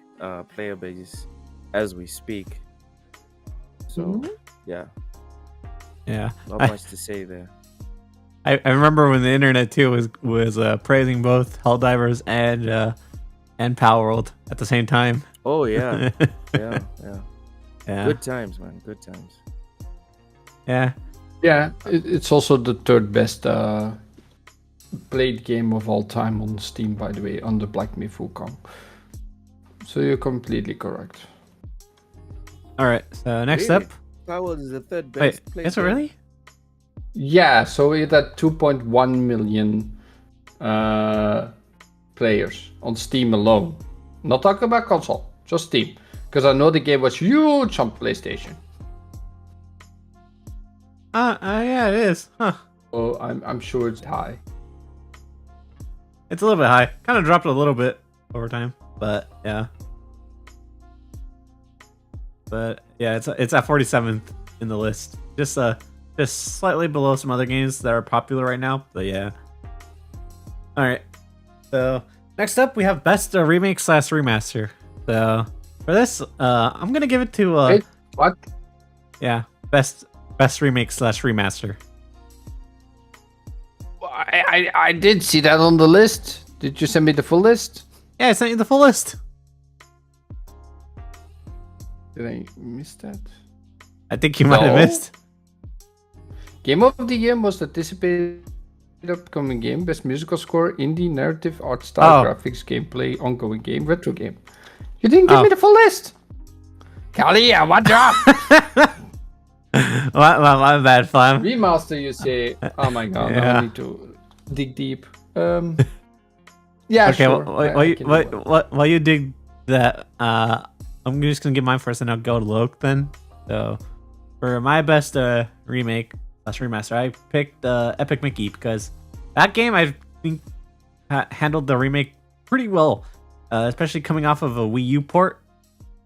player base as we speak. So yeah, Yeah. not I, much to say there. I remember when the internet too was praising both Helldivers and Palworld at the same time. Oh yeah, yeah, yeah. Yeah. Good times, man. Good times. Yeah. Yeah, it's also the third best played game of all time on Steam, by the way, under Black Myth Wukong. So you're completely correct. All right. So next Really? up. Palworld is the third Wait, best played is it game. really? Yeah, so it had 2.1 million players on Steam alone. Not talking about console, just Steam. Because I know the game was huge on PlayStation. Yeah, it is. Huh. So I'm sure it's high. It's a little bit high. Kind of dropped a little bit over time, but yeah. But yeah, it's at 47th in the list. Just slightly below some other games that are popular right now. But yeah. All right. So next up, we have best remake / remaster. So for this, I'm gonna give it to Wait, what? yeah, best remake / remaster. I did see that on the list. Did you send me the full list? Yeah, I sent you the full list. Did I miss that? I think you might have No. missed. Game of the year, most anticipated upcoming game, best musical score, indie, narrative, art style, graphics, gameplay, ongoing game, retro game. You didn't give me the full list. Kalia, what job? my bad, Flam. Remaster, you say? Oh my god, now Yeah. I need to dig deep. Yeah, Okay, sure. while you dig that, I'm just gonna give mine first, and I'll go to Loke then. So, for my best remake / remaster, I picked Epic Mickey because that game I think handled the remake pretty well, especially coming off of a Wii U port.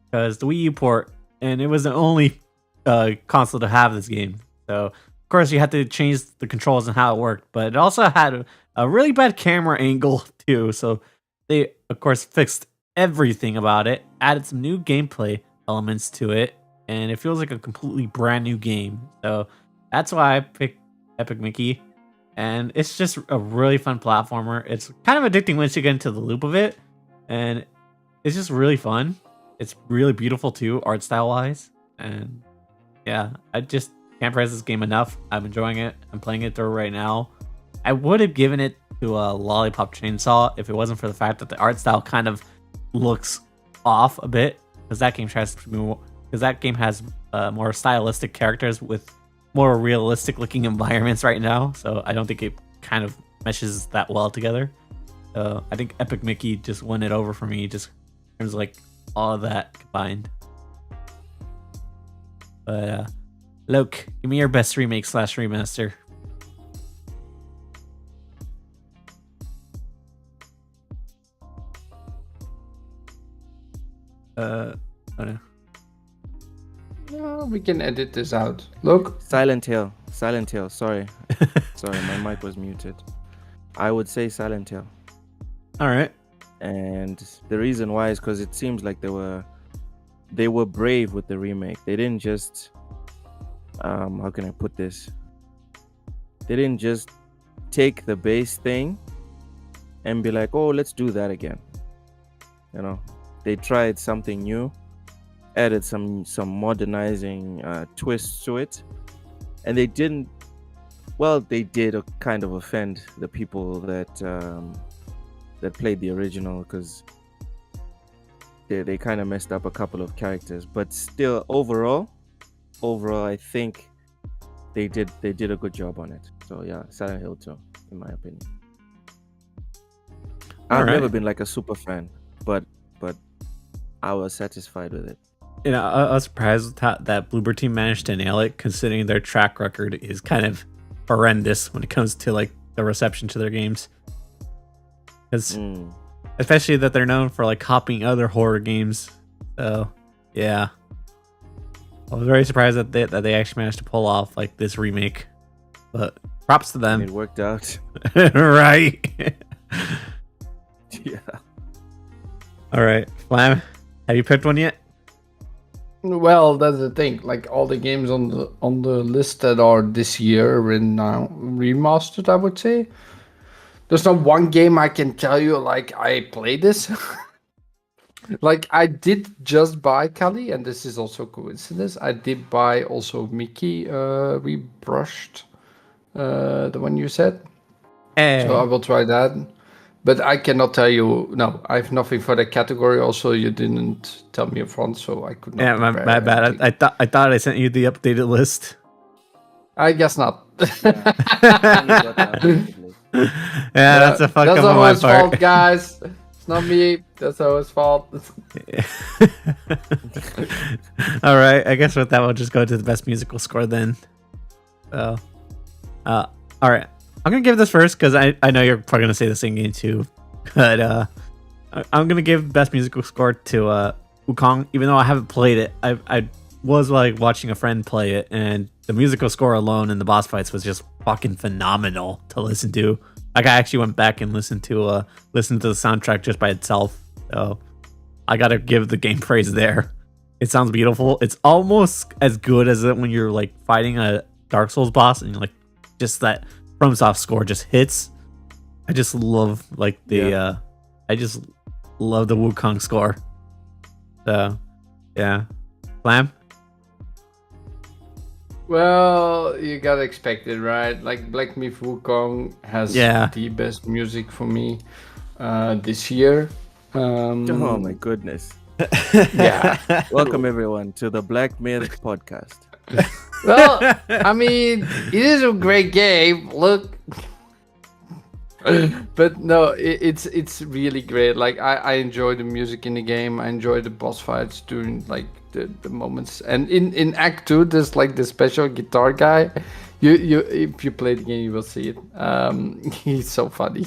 Because the Wii U port, and it was the only console to have this game. So, of course, you had to change the controls and how it worked, but it also had a really bad camera angle too. So, they, of course, fixed everything about it, added some new gameplay elements to it, and it feels like a completely brand new game. So, that's why I picked Epic Mickey. And it's just a really fun platformer. It's kind of addicting once you get into the loop of it, and it's just really fun. It's really beautiful too, art style wise. And yeah, I just can't praise this game enough. I'm enjoying it. I'm playing it through right now. I would have given it to a Lollipop Chainsaw if it wasn't for the fact that the art style kind of looks off a bit, because that game has more stylistic characters with more realistic looking environments right now. So I don't think it kind of meshes that well together. So I think Epic Mickey just won it over for me, just in terms of like all of that combined. But Loke, give me your best remake / remaster. Oh no. No, we can edit this out. Look. Silent Hill. Sorry, my mic was muted. I would say Silent Hill. All right. And the reason why is because it seems like they were brave with the remake. They didn't just how can I put this? They didn't just take the base thing and be like, oh, let's do that again. You know, they tried something new, added some modernizing twists to it, and they didn't. Well, they did kind of offend the people that played the original, because they kind of messed up a couple of characters. But still, overall, I think they did a good job on it. So yeah, Silent Hill 2, in my opinion. I've never been like a super fan, but I was satisfied with it. You know, I was surprised that Bloober team managed to nail it, considering their track record is kind of horrendous when it comes to like the reception to their games. Because especially that they're known for like copying other horror games. So yeah, I was very surprised that they actually managed to pull off like this remake. But props to them. It worked out. Right. Yeah. All right, Flam, have you picked one yet? Well, that's the thing. Like all the games on the list that are this year and now remastered, I would say. There's not one game I can tell you like I played this. Like I did just buy Kali, and this is also coincidence. I did buy also Mickey rebrushed, the one you said. Hey. So I will try that. But I cannot tell you. No, I have nothing for the category. Also, you didn't tell me upfront, so I could not. Yeah, my prepare bad. anything. I thought I sent you the updated list. I guess not. Yeah, that's a fuck That's up on my always part. fault, guys. It's not me. That's always fault. All right, I guess with that we'll just go to the best musical score then. So, all right, I'm gonna give this first because I know you're probably gonna say the same game too, but I'm gonna give best musical score to Wukong, even though I haven't played it. I was like watching a friend play it, and the musical score alone in the boss fights was just fucking phenomenal to listen to. Like I actually went back and listened to the soundtrack just by itself. So I gotta give the game praise there. It sounds beautiful. It's almost as good as it when you're like fighting a Dark Souls boss and like just that FromSoft score just hits. I just love like the I just love the Wukong score. So yeah, Flam. Well, you gotta expect it, right? Like Black Myth Wukong has the best music for me this year. Oh my goodness. Yeah. Welcome everyone to the Black Myth podcast. Well, I mean, it is a great game. Look. But no, it's really great. Like I enjoy the music in the game. I enjoy the boss fights during like the moments. And in Act 2, there's like the special guitar guy. You if you play the game, you will see it. He's so funny,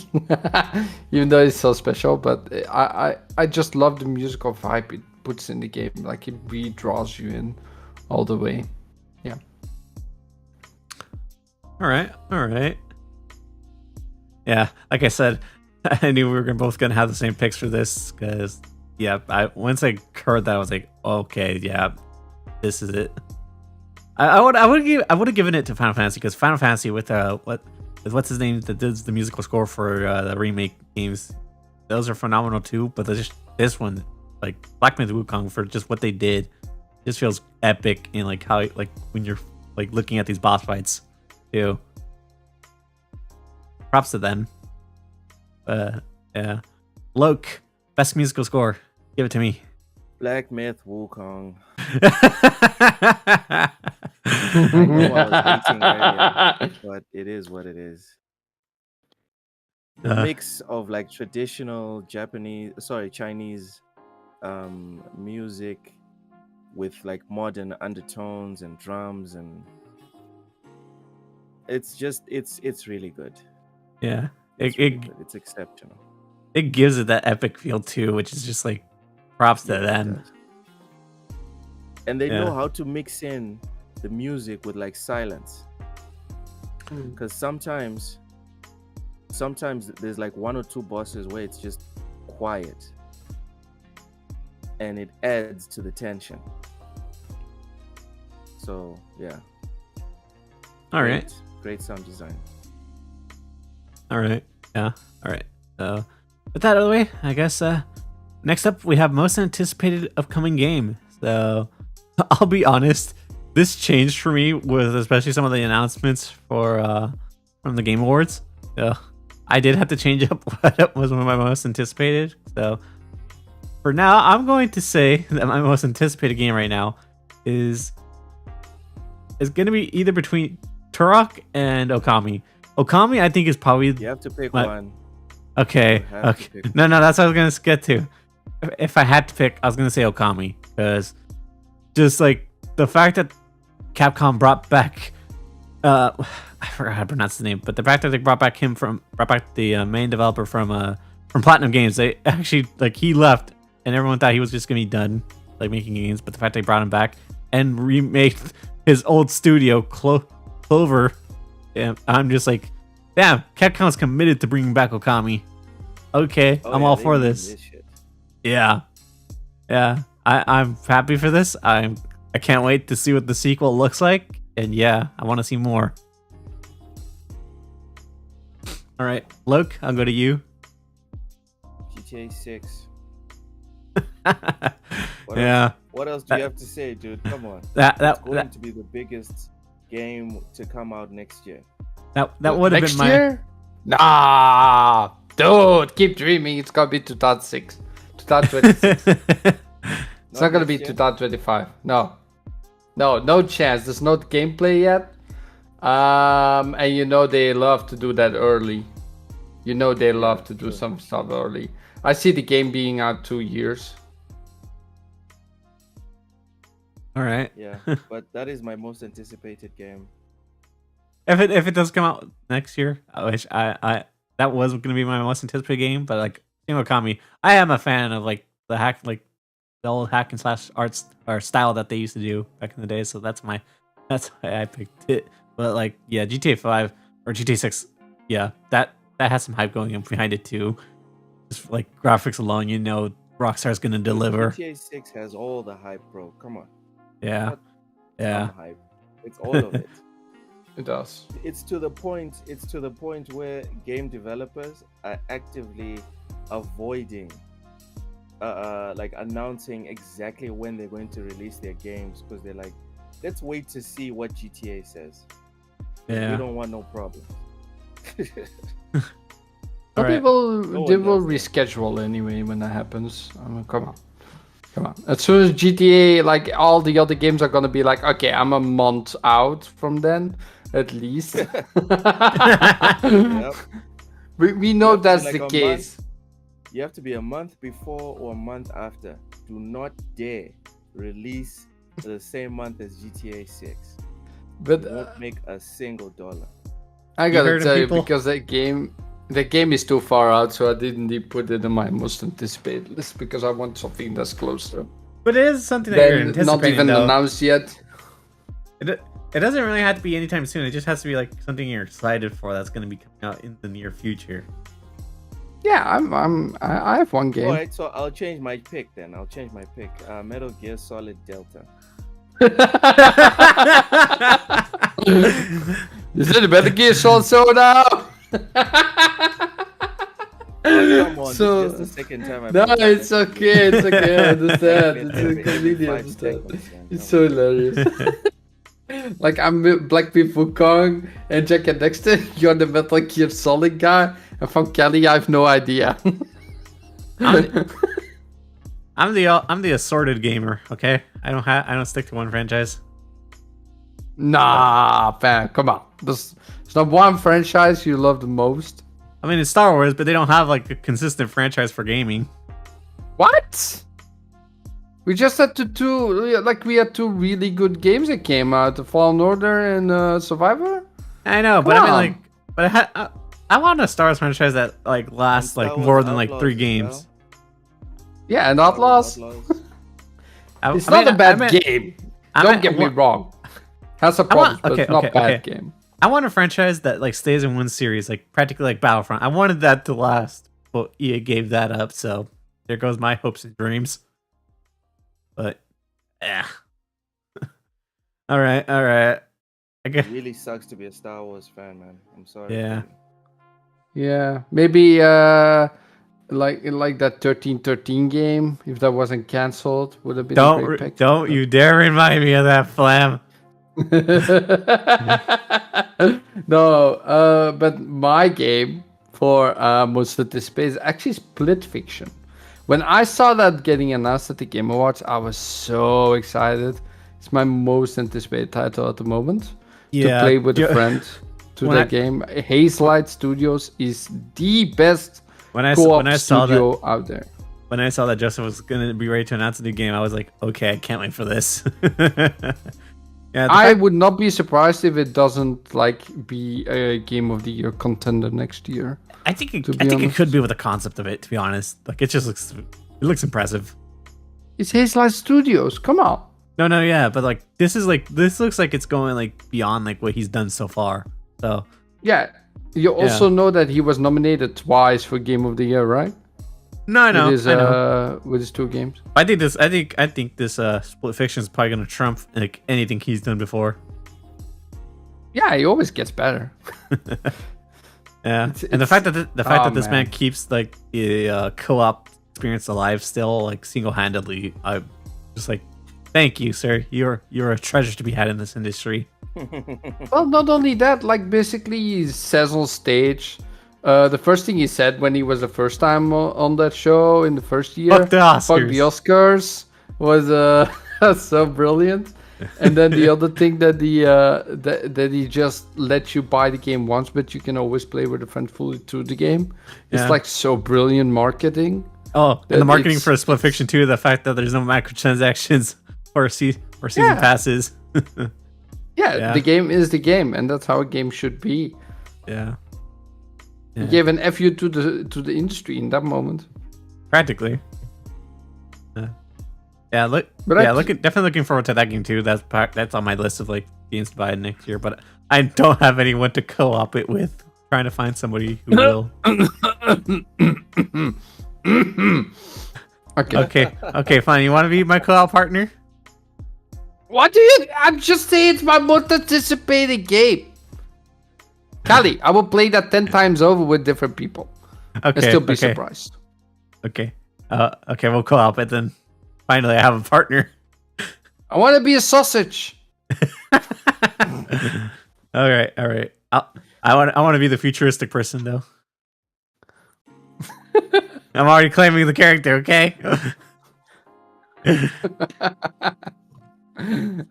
even though he's so special. But I just love the musical vibe it puts in the game. Like it really draws you in all the way. Yeah. All right. Yeah, like I said, I knew we were both gonna have the same picks for this because, once I heard that, I was like, okay, yeah, this is it. I would have given it to Final Fantasy because Final Fantasy with what's his name that does the musical score for the remake games, those are phenomenal too. But this one, like Black Myth Wukong, for just what they did, just feels epic in like how like when you're like looking at these boss fights too. Props to them. Yeah. Loke, best musical score. Give it to me. Black Myth Wukong. I know I was hating earlier, but it is what it is. The mix of like traditional Chinese music with like modern undertones and drums, and it's really good. Yeah, it's exceptional. It gives it that epic feel too, which is just like props to them. And they know how to mix in the music with like silence, because sometimes there's like one or two bosses where it's just quiet, and it adds to the tension. So yeah. All right. Great sound design. All right. Yeah. All right. So, with that out of the way, I guess next up we have most anticipated upcoming game. So, I'll be honest, this changed for me with especially some of the announcements for from the Game Awards. So, I did have to change up what was one of my most anticipated. So, for now, I'm going to say that my most anticipated game right now is going to be either between Turok and Okami. Okami, I think, is probably... You have to pick one. Okay. No, that's what I was going to get to. If I had to pick, I was going to say Okami. Because just like the fact that Capcom brought back... I forgot how to pronounce his name. But the fact that they brought back the main developer from Platinum Games. They actually, like, he left and everyone thought he was just going to be done like making games. But the fact they brought him back and remade his old studio, Clover... Yeah, I'm just like, damn, Capcom's committed to bringing back Okami. Okay, I'm all for this. Yeah. I'm happy for this. I can't wait to see what the sequel looks like. And yeah, I want to see more. All right, Luke, I'll go to you. GTA 6. Yeah. What else do you have to say, dude? Come on. It's going to be the biggest game to come out next year. That would have been my year? Nah, dude, keep dreaming. It's gonna be 2006, 2026. It's not gonna be 2025. No, no chance. There's no gameplay yet. And they love to do that early. They love to do some stuff early. I see the game being out 2 years. All right. Yeah, but that is my most anticipated game. If it does come out next year, I wish I that was gonna be my most anticipated game. But like Shin Megami, I am a fan of like the old hack and slash arts or style that they used to do back in the day. So that's why I picked it. But like yeah, GTA 5 or GTA 6, yeah, that has some hype going behind it too. Just like graphics alone, Rockstar's gonna deliver. GTA 6 has all the hype, bro. Come on. Yeah. Hype. It's all of it. It does. It's to the point where game developers are actively avoiding like announcing exactly when they're going to release their games, because they're like, let's wait to see what GTA says. Yeah. We don't want no problems. But they will reschedule anyway when that happens. I mean, come on. As soon as GTA, like all the other games are gonna be like, okay, I'm a month out from then, at least. Yep. We know that's the case. You have to be a month before or a month after. Do not dare release the same month as GTA 6. But it won't make a single dollar. I gotta tell you, because the game is too far out, so I didn't put it in my most anticipated list because I want something that's closer. But it is something that you're anticipating. Not even announced yet. It doesn't really have to be anytime soon. It just has to be like something you're excited for that's going to be coming out in the near future. Yeah, I have one game. All right, so I'll change my pick then. Metal Gear Solid Delta. Is it a Metal Gear Solid now? Come on, so, this is just the second time No, it's okay. I understand. It's a completely understand. It's so hilarious. Like I'm with Black People Kong and Jack and Dexter. You're the Metal Gear Solid guy, and from Kelly, I have no idea. I'm the assorted gamer. Okay, I don't stick to one franchise. Nah, man, come on. There's not one franchise you love the most. I mean, it's Star Wars, but they don't have like a consistent franchise for gaming. What? We just had we had two really good games that came out: The Fallen Order and Survivor. I know, but I mean, like, I want a Star Wars franchise that like lasts like more than like 3 games. Yeah, and Outlaws. It's not a bad game. Don't get me wrong. Has a problem, but it's not a bad game. I want a franchise that like stays in one series, like practically like Battlefront. I wanted that to last, but EA gave that up. So there goes my hopes and dreams. But yeah. all right. It really sucks to be a Star Wars fan, man. I'm sorry. Yeah. Maybe like that 1313 game, if that wasn't cancelled, would have been a great pick. Don't you dare remind me of that, Flam. No, but my game for most anticipated is actually Split Fiction. When I saw that getting announced at the Game Awards, I was so excited. It's my most anticipated title at the moment. To play with a friend to that game. Hazelight Studios is the best co-op studio out there. When I saw that Joseph was going to be ready to announce a new game, I was like, okay, I can't wait for this. Yeah, I would not be surprised if it doesn't like be a Game of the Year contender next year. I think it could be with the concept of it. To be honest, like it just looks impressive. It's Hazelight Studios. Come on. No, yeah, but like this looks like it's going like beyond like what he's done so far. So yeah, you also know that he was nominated twice for Game of the Year, right? No, I know. With his I know. with his 2 games. I think this Split Fiction is probably gonna trump like anything he's done before. Yeah, he always gets better. Yeah, and the fact that this man man. keeps like the co-op experience alive still, like single-handedly, I'm just like, thank you, sir. You're a treasure to be had in this industry. Well, not only that, like basically he says on stage, the first thing he said when he was the first time on that show in the first year, Fuck the Oscars. "Fuck the Oscars," was so brilliant. And then the other thing that that he just lets you buy the game once, but you can always play with a friend fully through the game. It's Yeah. like so brilliant marketing. Oh, and the marketing It's- for Split Fiction 2, the fact that there's no microtransactions or season Yeah. passes. Yeah, Yeah. the game is the game, and that's how a game should be. Yeah, He gave an FU to the industry in that moment. practically. Yeah, But definitely looking forward to that game too. That's on my list of like games to buy next year. But I don't have anyone to co-op it with. Trying to find somebody who will. Okay, fine. You want to be my co-op partner? What do you? I'm just saying it's my most anticipated game. Kali, I will play that 10 times over with different people Okay, and still be okay, surprised. okay. Okay, we'll co-op it then. Finally, I have a partner. I want to be a sausage. all right. I want to be the futuristic person though. I'm already claiming the character. Okay.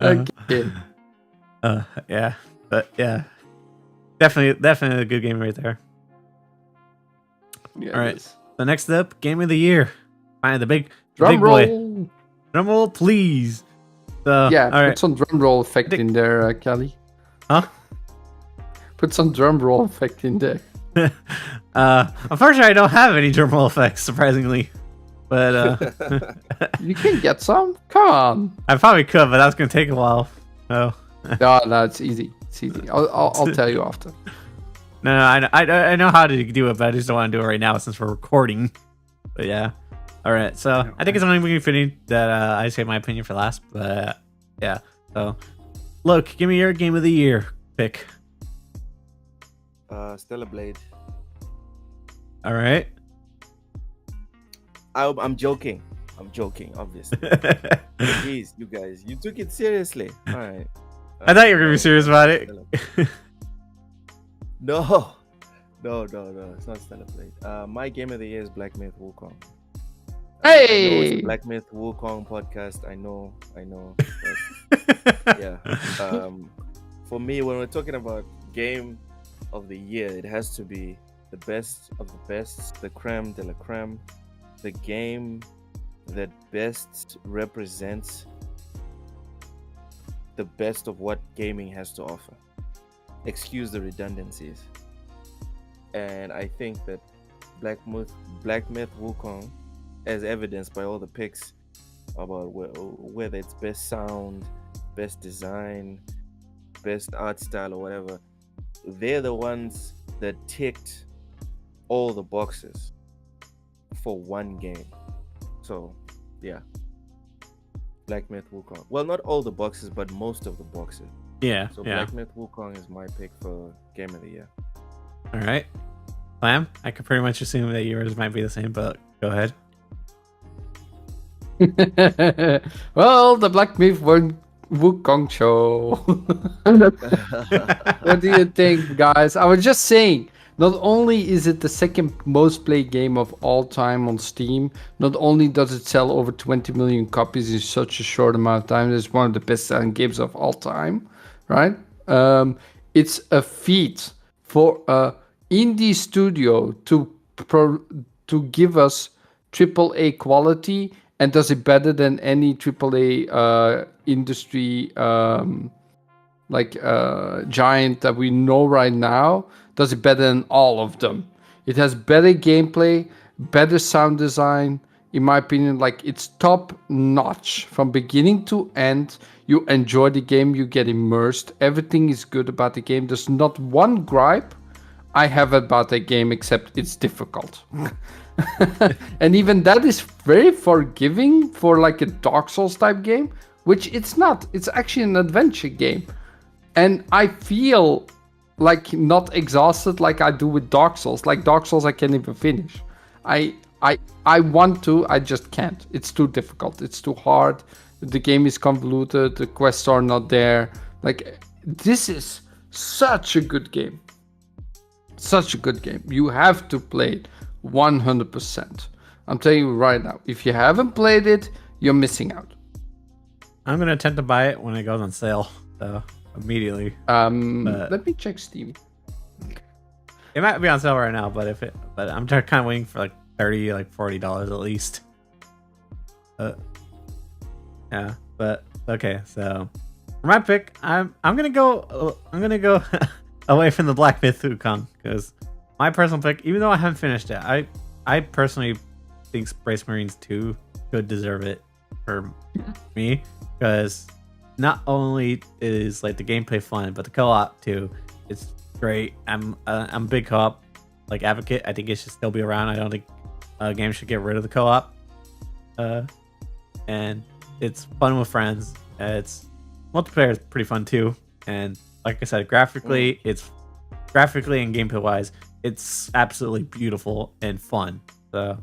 Okay. Yeah, but yeah, definitely a good game right there. Yeah, All right. it is. So next up, game of the year. Finally, the big Drum boy. roll. Drum roll, please. So, Yeah, all right. put some drum roll effect Dick. in there, Kali. Huh? Put some drum roll effect in there. Unfortunately, I don't have any drum roll effects, surprisingly. But You can get some. Come on. I probably could, but that's gonna take a while. Oh. No, it's easy. It's easy. I'll tell you after. No, I know how to do it, but I just don't want to do it right now since we're recording. But yeah. All right. So I think it's only fitting that I say my opinion for last. But yeah. So look, give me your game of the year pick. Stellar Blade. All right. I'm joking. Obviously. Jeez, you guys, you took it seriously. All right. I thought you were gonna be serious about it. No, it's not Stellar Blade. My game of the year is Black Myth Wukong. I know it's Hey! a Black Myth Wukong podcast. I know. But, yeah. For me, when we're talking about game of the year, it has to be the best of the best, the creme de la creme, the game that best represents the best of what gaming has to offer. Excuse the redundancies. And I think that Black Myth Wukong, as evidenced by all the picks about whether it's best sound, best design, best art style or whatever, they're the ones that ticked all the boxes for one game. So yeah, Black Myth Wukong. Well, not all the boxes, but most of the boxes. Yeah. So Yeah. Black Myth Wukong is my pick for game of the year. All right. Lamb, I could pretty much assume that yours might be the same, but go ahead. Well, the Black Myth Wukong show. What do you think, guys? I was just saying, not only is it the second most played game of all time on Steam, not only does it sell over 20 million copies in such a short amount of time, it's one of the best-selling games of all time, right? It's a feat for a indie studio to give us AAA quality, and does it better than any AAA industry giant that we know right now. Does it better than all of them. It has better gameplay, better sound design. In my opinion, like it's top notch from beginning to end. You enjoy the game, you get immersed. Everything is good about the game. There's not one gripe I have about the game except it's difficult. And even that is very forgiving for like a Dark Souls type game, which it's not. It's actually an adventure game. And I feel like not exhausted like I do with Dark Souls. Like Dark Souls I can't even finish. I want to, I just can't. It's too difficult. It's too hard. The game is convoluted. The quests are not there. Like, this is such a good game. Such a good game. You have to play it 100%. I'm telling you right now, if you haven't played it, you're missing out. I'm gonna attempt to buy it when it goes on sale, so immediately. Let me check Steam. It might be on sale right now, but I'm kind of waiting for like $30, like $40 at least. Yeah, but okay. So for my pick, I'm gonna go away from the Black Myth Wukong because my personal pick, even though I haven't finished it, I personally think Space Marines 2 could deserve it for me because not only is like the gameplay fun, but the co-op too. It's great. I'm a big co-op like advocate. I think it should still be around. I don't think games should get rid of the co-op. And it's fun with friends. It's multiplayer is pretty fun too. And like I said, graphically and gameplay wise, it's absolutely beautiful and fun. So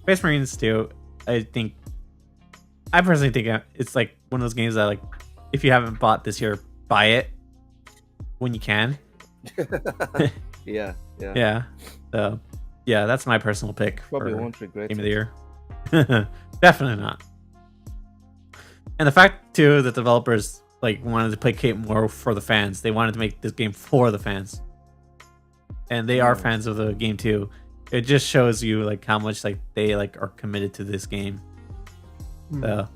Space Marines 2, I personally think it's like one of those games that like if you haven't bought this year, buy it when you can. Yeah. So yeah, that's my personal pick. Probably won't regret game of the year. Definitely not. And the fact too that developers like wanted to placate more for the fans. They wanted to make this game for the fans, and they are fans of the game too. It just shows you like how much like they like are committed to this game. So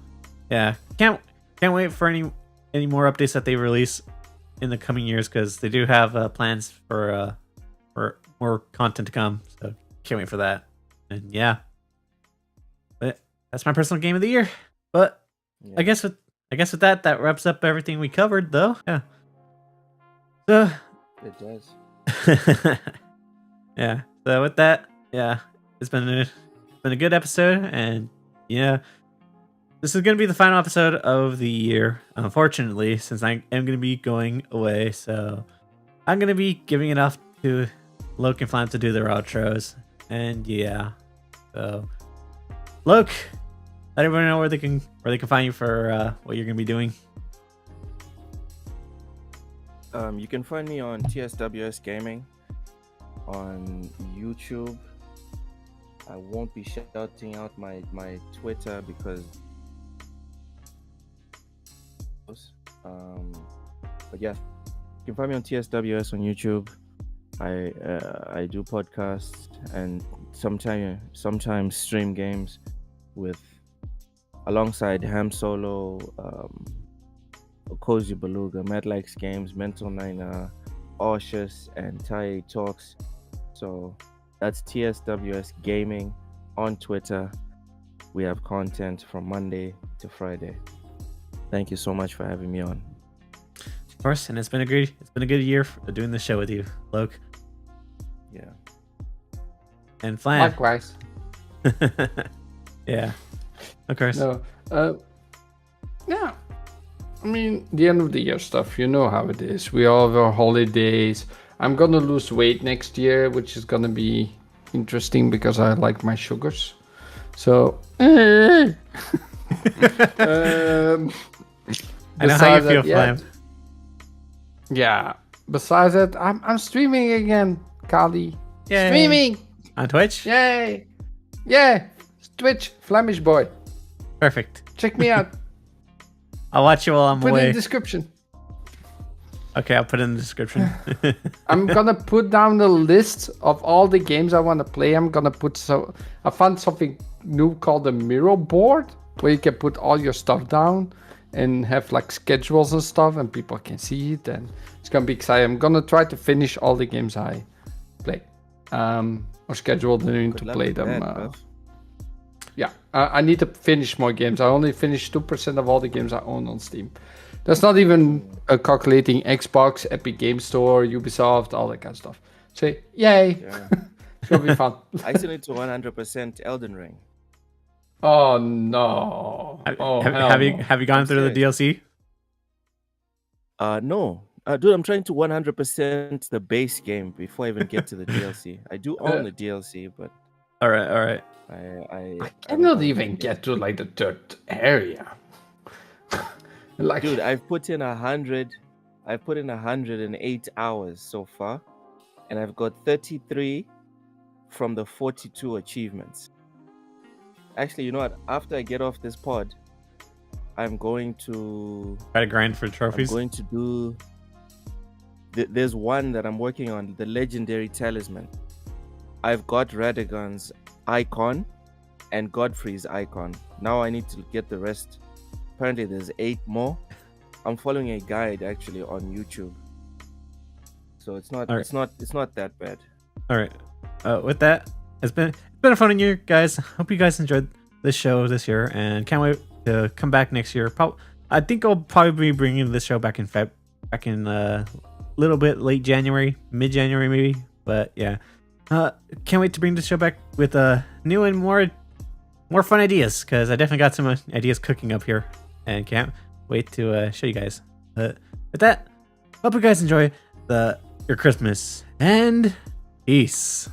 yeah, can't wait for any more updates that they release in the coming years because they do have plans for more content to come. So can't wait for that. And yeah, but that's my personal game of the year. But yeah. I guess with that wraps up everything we covered, though. Yeah. So it does. Yeah. So with that, yeah, it's been a good episode, and yeah, this is gonna be the final episode of the year. Unfortunately, since I am gonna be going away, so I'm gonna be giving it off to Loke and Flam to do their outros, and yeah. So, Loke, let everyone know where they can find you for what you're gonna be doing. You can find me on TSWS Gaming on YouTube. I won't be shouting out my Twitter because but yeah, you can find me on TSWS on YouTube. I do podcasts and sometimes stream games alongside Ham Solo, Cozy Beluga, Mad Likes Games, Mental Niner, Aushus, and Tai Talks. So that's TSWS Gaming on Twitter. We have content from Monday to Friday. Thank you so much for having me on. Of course, and it's been a good year for doing this show with you, Loke. Yeah. And Flan. Likewise. Yeah. Of course. No. Yeah. I mean, the end of the year stuff, you know how it is. We all have our holidays. I'm gonna lose weight next year, which is gonna be interesting because I like my sugars. So, I know how you feel, Flam. Yeah. Besides that, I'm streaming again, Kali. Yay. Streaming On Twitch? Yay! Yeah, Twitch, Flemish boy. Perfect. Check me out. I'll watch you while I'm Put away. it in the description. Okay, I'll put it in the description. I'm gonna put down the list of all the games I want to play. I found something new called a Miro board where you can put all your stuff down and have like schedules and stuff, and people can see it, and it's gonna be exciting. I'm gonna try to finish all the games I play, or schedule them to play them. Yeah, I need to finish more games. I only finished 2% of all the games I own on Steam. That's not even calculating Xbox, Epic Game Store, Ubisoft, all that kind of stuff. So, yay! Yeah. It's gonna be fun. I still need to 100% Elden Ring. Oh no! Oh hell no. Have you gone I'm through the DLC? No. Dude, I'm trying to 100% the base game before I even get to the DLC. I do own the DLC, but All right. I I haven't cannot gone even through get to like the third area. Like, Dude, I've put in 108 hours so far, and I've got 33 from the 42 achievements. Actually, you know what? After I get off this pod, I'm going to Try to grind for I'm trophies. going to do. There's one that I'm working on, the legendary talisman. I've got Radagon's icon and Godfrey's icon. Now I need to get the rest. Apparently, there's 8 more. I'm following a guide actually on YouTube, so it's not All right. it's not that bad. All right. With that, it's been a fun year, guys. Hope you guys enjoyed this show this year, and can't wait to come back next year. I think I'll probably be bringing this show back in a little bit late January, mid-January maybe. But yeah, can't wait to bring this show back with new and more fun ideas, because I definitely got some ideas cooking up here, and can't wait to show you guys. With that, hope you guys enjoy your Christmas, and peace.